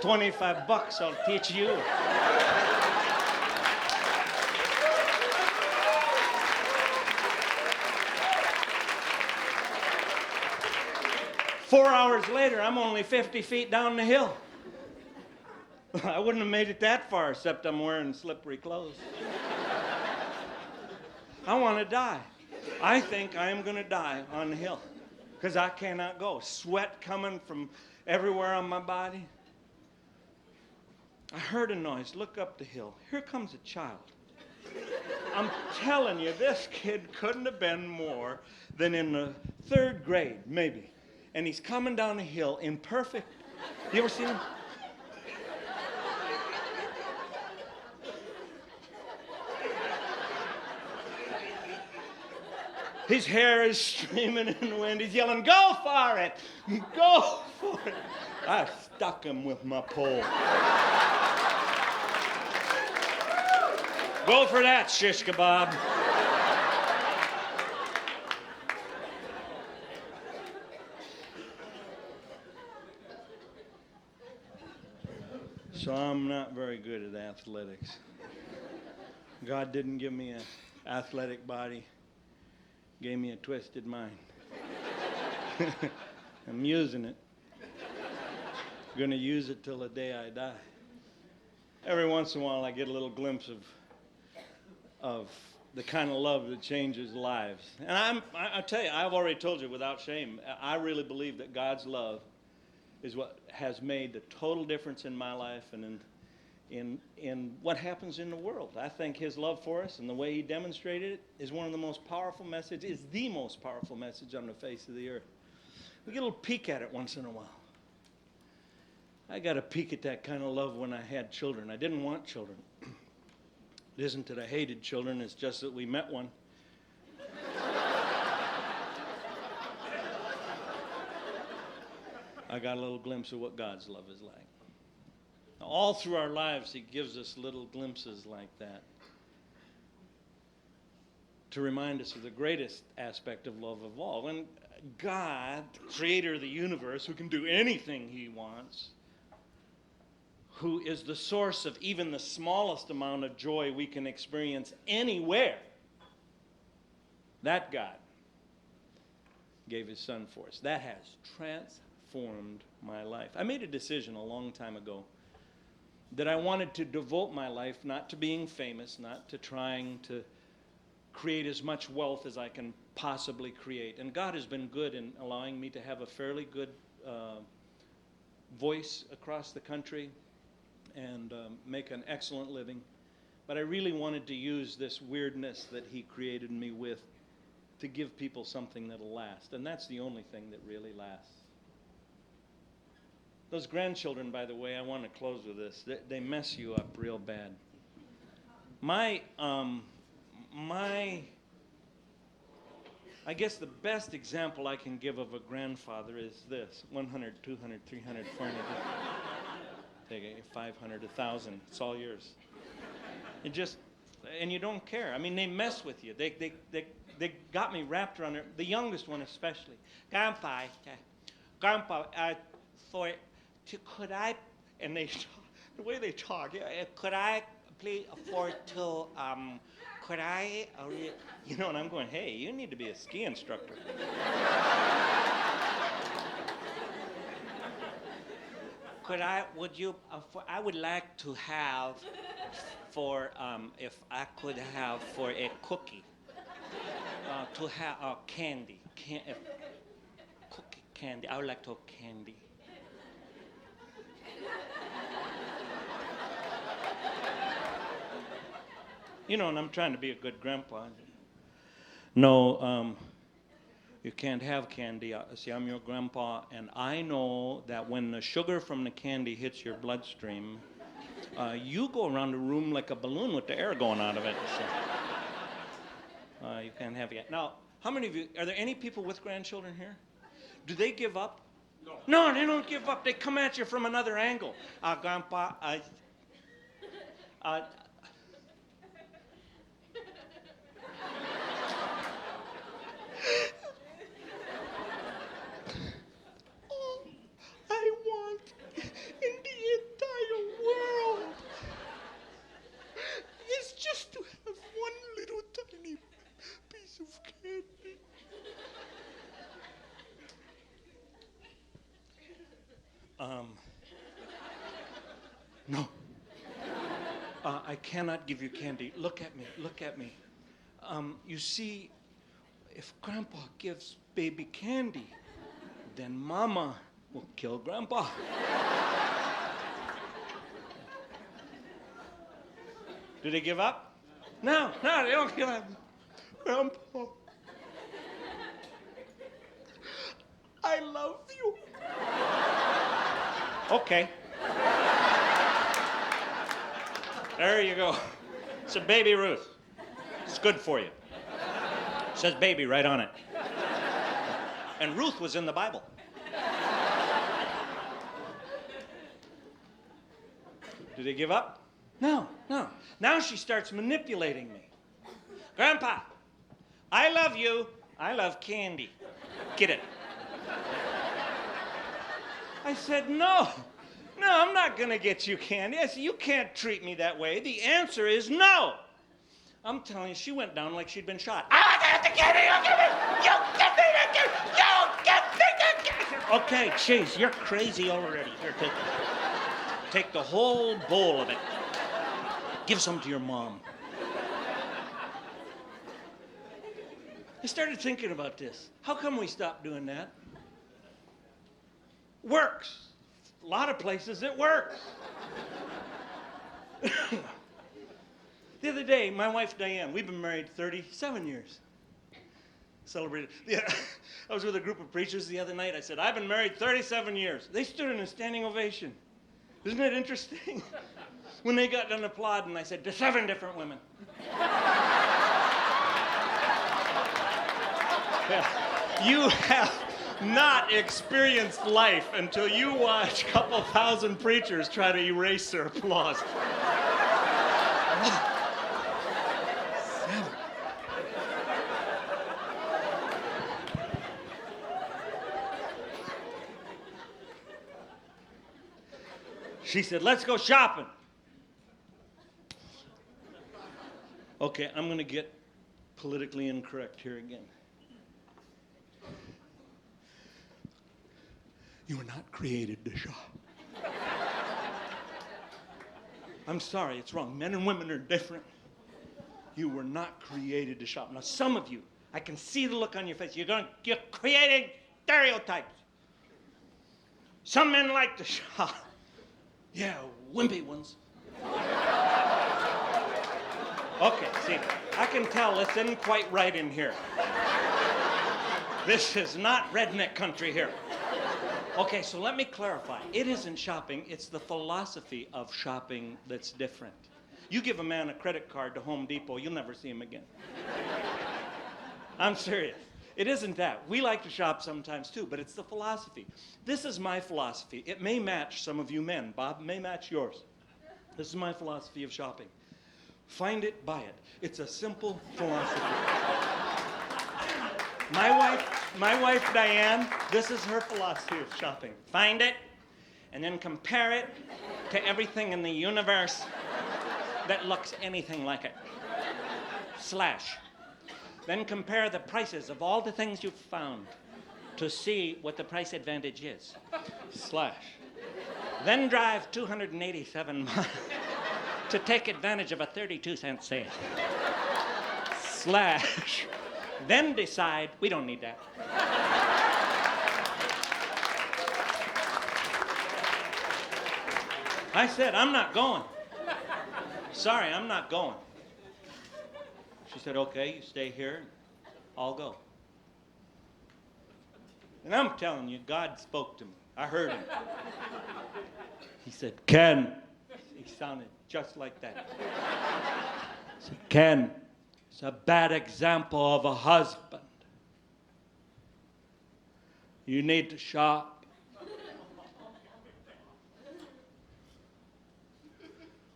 Speaker 2: $25, I'll teach you. Four hours later, I'm only 50 feet down the hill. I wouldn't have made it that far, except I'm wearing slippery clothes. I want to die. I think I am going to die on the hill because I cannot go. Sweat coming from everywhere on my body. I heard a noise. Look up the hill. Here comes a child. I'm telling you, this kid couldn't have been more than in the third grade, maybe. And he's coming down the hill in perfect. You ever seen him? His hair is streaming in the wind. He's yelling, go for it! Go for it! I stuck him with my pole. Go for that, shish kebab. So I'm not very good at athletics. God didn't give me an athletic body. Gave me a twisted mind. I'm using it. Gonna use it till the day I die. Every once in a while I get a little glimpse of the kind of love that changes lives. And I tell you, I've already told you without shame, I really believe that God's love is what has made the total difference in my life and in what happens in the world. I think his love for us and the way he demonstrated it is one of the most powerful messages, is the most powerful message on the face of the earth. We get a little peek at it once in a while. I got a peek at that kind of love when I had children. I didn't want children. It isn't that I hated children, it's just that we met one. I got a little glimpse of what God's love is like. All through our lives, he gives us little glimpses like that to remind us of the greatest aspect of love of all. When God, the creator of the universe, who can do anything he wants, who is the source of even the smallest amount of joy we can experience anywhere, that God gave his son for us. That has transformed my life. I made a decision a long time ago that I wanted to devote my life not to being famous, not to trying to create as much wealth as I can possibly create. And God has been good in allowing me to have a fairly good voice across the country and make an excellent living. But I really wanted to use this weirdness that he created me with to give people something that'll last. And that's the only thing that really lasts. Those grandchildren, by the way, I want to close with this. They mess you up real bad. I guess the best example I can give of a grandfather is this: 100, 200, 300, 400, take it, 500, 1,000. It's all yours. And you don't care. I mean, they mess with you. They got me wrapped around there. The youngest one especially. Grandpa, could I? And they, the way they talk, could I please afford to? Could I? You know, and I'm going, hey, you need to be a ski instructor. Would you, I would like to have if I could have for a cookie, to have candy. Cookie candy, I would like to have candy. You know, and I'm trying to be a good grandpa. No, you can't have candy. See, I'm your grandpa, and I know that when the sugar from the candy hits your bloodstream, you go around the room like a balloon with the air going out of it. So, you can't have it. Now, how many of you, are there any people with grandchildren here? Do they give up? No, they don't give up. They come at you from another angle. Grandpa, I want in the entire world is just to have one little tiny piece of candy. No. I cannot give you candy. Look at me. You see, if Grandpa gives baby candy, then Mama will kill Grandpa. Do they give up? No, they don't give up. Grandpa, I love you. Okay. There you go. It's a baby Ruth. It's good for you. It says baby right on it. And Ruth was in the Bible. Do they give up? No. Now she starts manipulating me. Grandpa, I love you. I love candy. Get it. I said, no, I'm not going to get you candy. I said, you can't treat me that way. The answer is no. I'm telling you, she went down like she'd been shot. I want to have the candy. You get me. Okay, jeez, you're crazy already. Here, take the whole bowl of it. Give some to your mom. I started thinking about this. How come we stopped doing that? Works. A lot of places it works. The other day, my wife Diane, we've been married 37 years. Celebrated. Yeah, I was with a group of preachers the other night. I said, I've been married 37 years. They stood in a standing ovation. Isn't it interesting? When they got done applauding, I said, to 7 different women. Yeah. You have not experienced life until you watch a couple thousand preachers try to erase their applause. She said, let's go shopping. Okay, I'm going to get politically incorrect here again. You were not created to shop. I'm sorry, it's wrong. Men and women are different. You were not created to shop. Now, some of you, I can see the look on your face. You're creating stereotypes. Some men like to shop. Yeah, wimpy ones. Okay, see, I can tell this isn't quite right in here. This is not redneck country here. Okay, so let me clarify. It isn't shopping, it's the philosophy of shopping that's different. You give a man a credit card to Home Depot, you'll never see him again. I'm serious. It isn't that. We like to shop sometimes too, but it's the philosophy. This is my philosophy. It may match some of you men. Bob, it may match yours. This is my philosophy of shopping. Find it, buy it. It's a simple philosophy. My wife Diane, this is her philosophy of shopping. Find it, and then compare it to everything in the universe that looks anything like it. Slash. Then compare the prices of all the things you've found to see what the price advantage is. Slash. Then drive 287 miles to take advantage of a 32-cent sale. Slash. Then decide we don't need that. I said, I'm not going. Sorry, I'm not going. She said, okay, you stay here, I'll go. And I'm telling you, God spoke to me. I heard him. He said, Ken. He sounded just like that. He said, Ken, it's a bad example of a husband. You need to shop.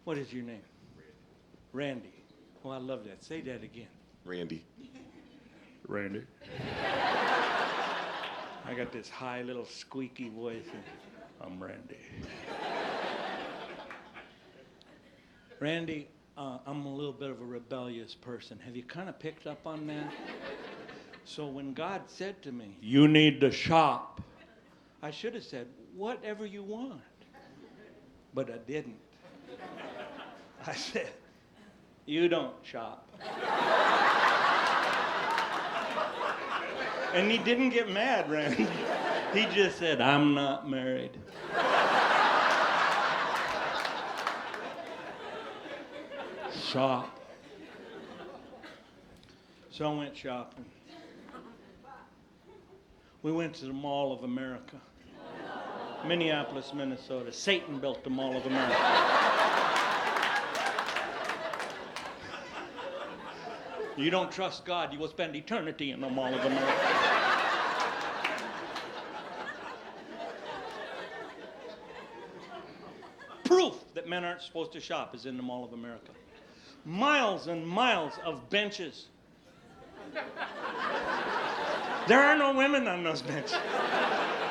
Speaker 2: What is your name? Randy. Oh, I love that. Say that again.
Speaker 3: Randy.
Speaker 2: Randy. I got this high little squeaky voice. And I'm Randy. Randy, I'm a little bit of a rebellious person. Have you kind of picked up on that? So when God said to me, you need to shop, I should have said, whatever you want. But I didn't. I said, you don't shop. And he didn't get mad, Randy. He just said, I'm not married. Shop. So I went shopping. We went to the Mall of America. Minneapolis, Minnesota. Satan built the Mall of America. You don't trust God, you will spend eternity in the Mall of America. Proof that men aren't supposed to shop is in the Mall of America. Miles and miles of benches. There are no women on those benches.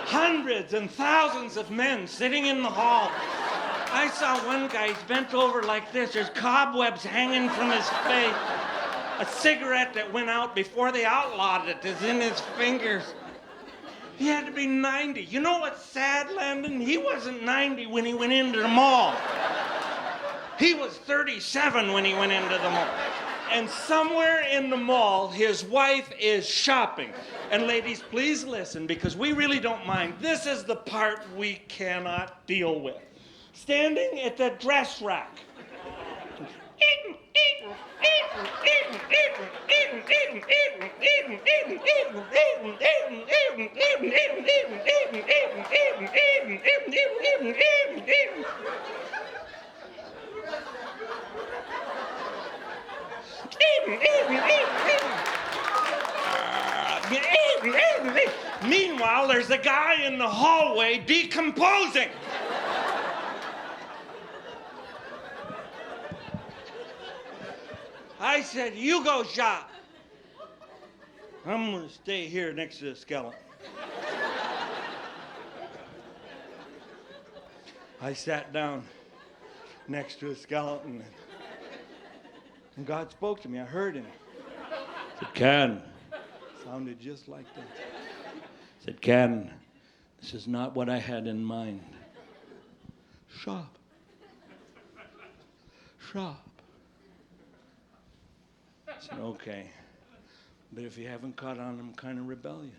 Speaker 2: Hundreds and thousands of men sitting in the hall. I saw one guy, he's bent over like this. There's cobwebs hanging from his face. A cigarette that went out before they outlawed it is in his fingers. He had to be 90. You know what's sad, Landon? He wasn't 90 when he went into the mall. He was 37 when he went into the mall. And somewhere in the mall, his wife is shopping. And ladies, please listen, because we really don't mind. This is the part we cannot deal with. Standing at the dress rack. Meanwhile, there's a guy in the hallway decomposing. I said, you go shop. I'm going to stay here next to the skeleton. I sat down next to a skeleton, and God spoke to me. I heard him. I said, Ken. Sounded just like that. I said, Ken, this is not what I had in mind. Shop. Shop. I said, okay. But if you haven't caught on, I'm kind of rebellious.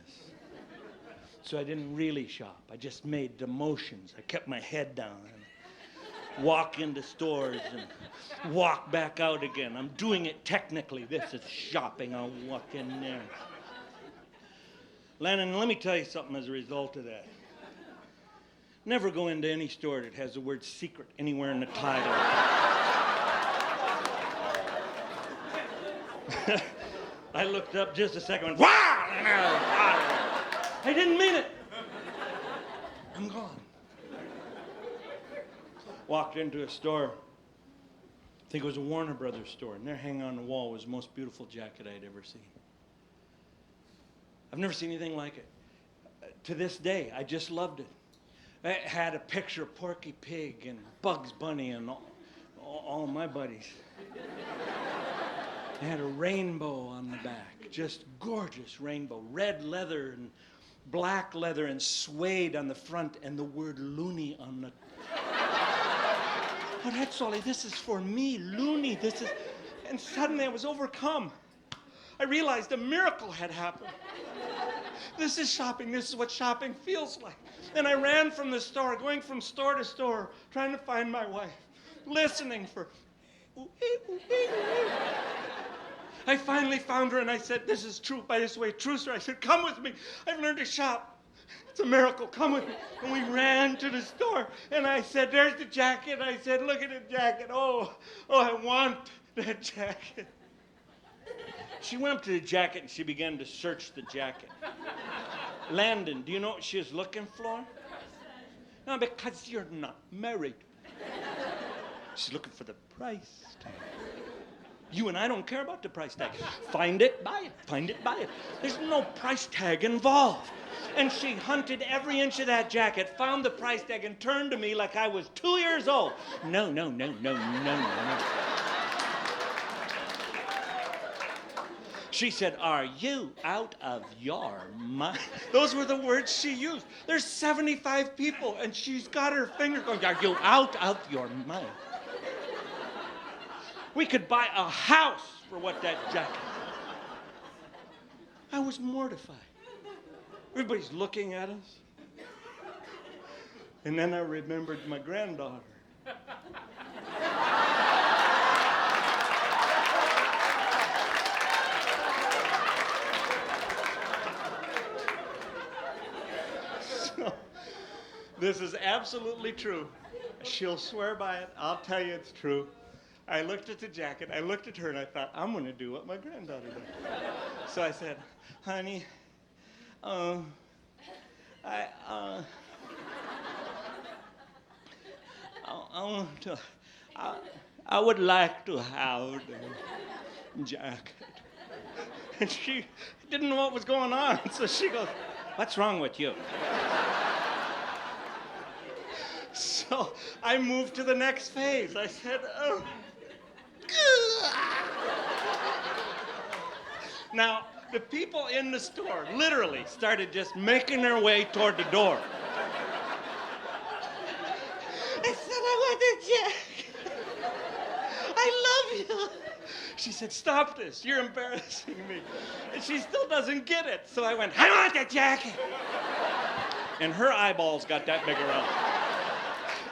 Speaker 2: So I didn't really shop. I just made the motions. I kept my head down and walk into stores and walk back out again. I'm doing it technically. This is shopping. I'll walk in there. Lennon, let me tell you something as a result of that. Never go into any store that has the word secret anywhere in the title. I looked up just a second and went, wow! I didn't mean it. I'm gone. Walked into a store. I think it was a Warner Brothers store, and there hanging on the wall was the most beautiful jacket I'd ever seen. I've never seen anything like it. To this day, I just loved it. It had a picture of Porky Pig and Bugs Bunny and all my buddies. It had a rainbow on the back, just gorgeous rainbow, red leather and black leather and suede on the front and the word loony on the... Oh, that's Ollie, this is for me, loony, this is... And suddenly I was overcome. I realized a miracle had happened. This is shopping. This is what shopping feels like. And I ran from the store, going from store to store, trying to find my wife, listening for... I finally found her, and I said, this is true, by this way, true, sir. I said, come with me. I've learned to shop. It's a miracle. Come with me. And we ran to the store, and I said, there's the jacket. I said, look at the jacket. Oh, I want that jacket. She went up to the jacket, and she began to search the jacket. Landon, do you know what she was looking for? No, because you're not married. She's looking for the price tag. You and I don't care about the price tag. Find it, buy it. Find it, buy it. There's no price tag involved. And she hunted every inch of that jacket, found the price tag, and turned to me like I was 2 years old. No. She said, are you out of your mind? Those were the words she used. There's 75 people, and she's got her finger going, are you out of your mind? We could buy a house for what that jacket. I was mortified. Everybody's looking at us. And then I remembered my granddaughter. So, this is absolutely true. She'll swear by it. I'll tell you it's true. I looked at the jacket, I looked at her, and I thought, I'm going to do what my granddaughter did. So I said, honey, I would like to have the jacket. And she didn't know what was going on, so she goes, what's wrong with you? So I moved to the next phase. I said, oh. Now, the people in the store literally started just making their way toward the door. I said, I want a jacket. I love you. She said, stop this. You're embarrassing me. And she still doesn't get it. So I went, I want the jacket. And her eyeballs got that big around.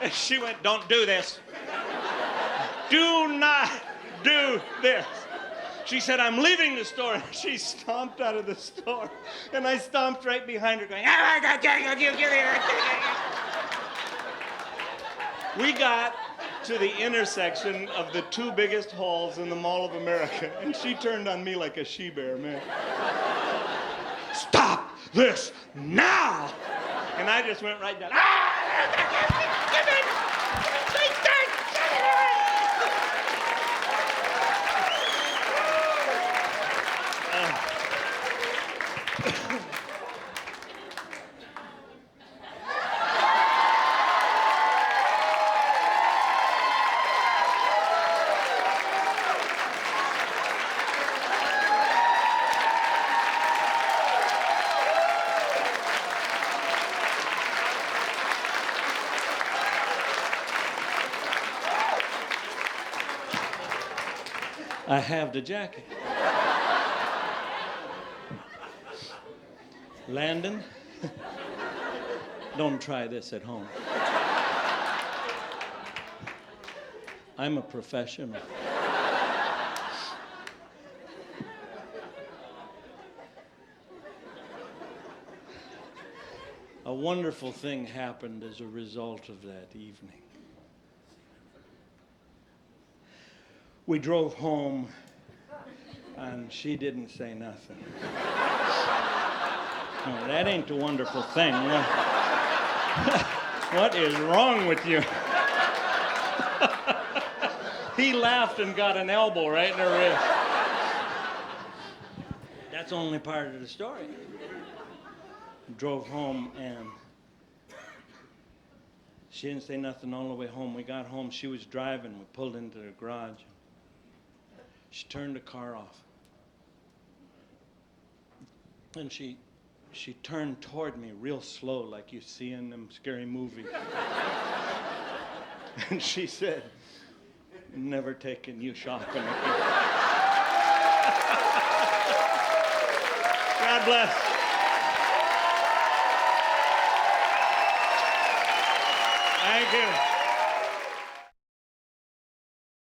Speaker 2: And she went, don't do this. Do not do this. She said, I'm leaving the store. She stomped out of the store. And I stomped right behind her going, we got to the intersection of the two biggest halls in the Mall of America. And she turned on me like a she-bear, man. Stop this now! And I just went right down. I have the jacket. Landon, don't try this at home. I'm a professional. A wonderful thing happened as a result of that evening. We drove home, and she didn't say nothing. No, that ain't the wonderful thing. What is wrong with you? He laughed and got an elbow right in her wrist. That's only part of the story. Drove home, and she didn't say nothing all the way home. We got home. She was driving. We pulled into the garage. She turned the car off. And she turned toward me real slow, like you see in them scary movies. And she said, never taking you shopping again. God bless. Thank you.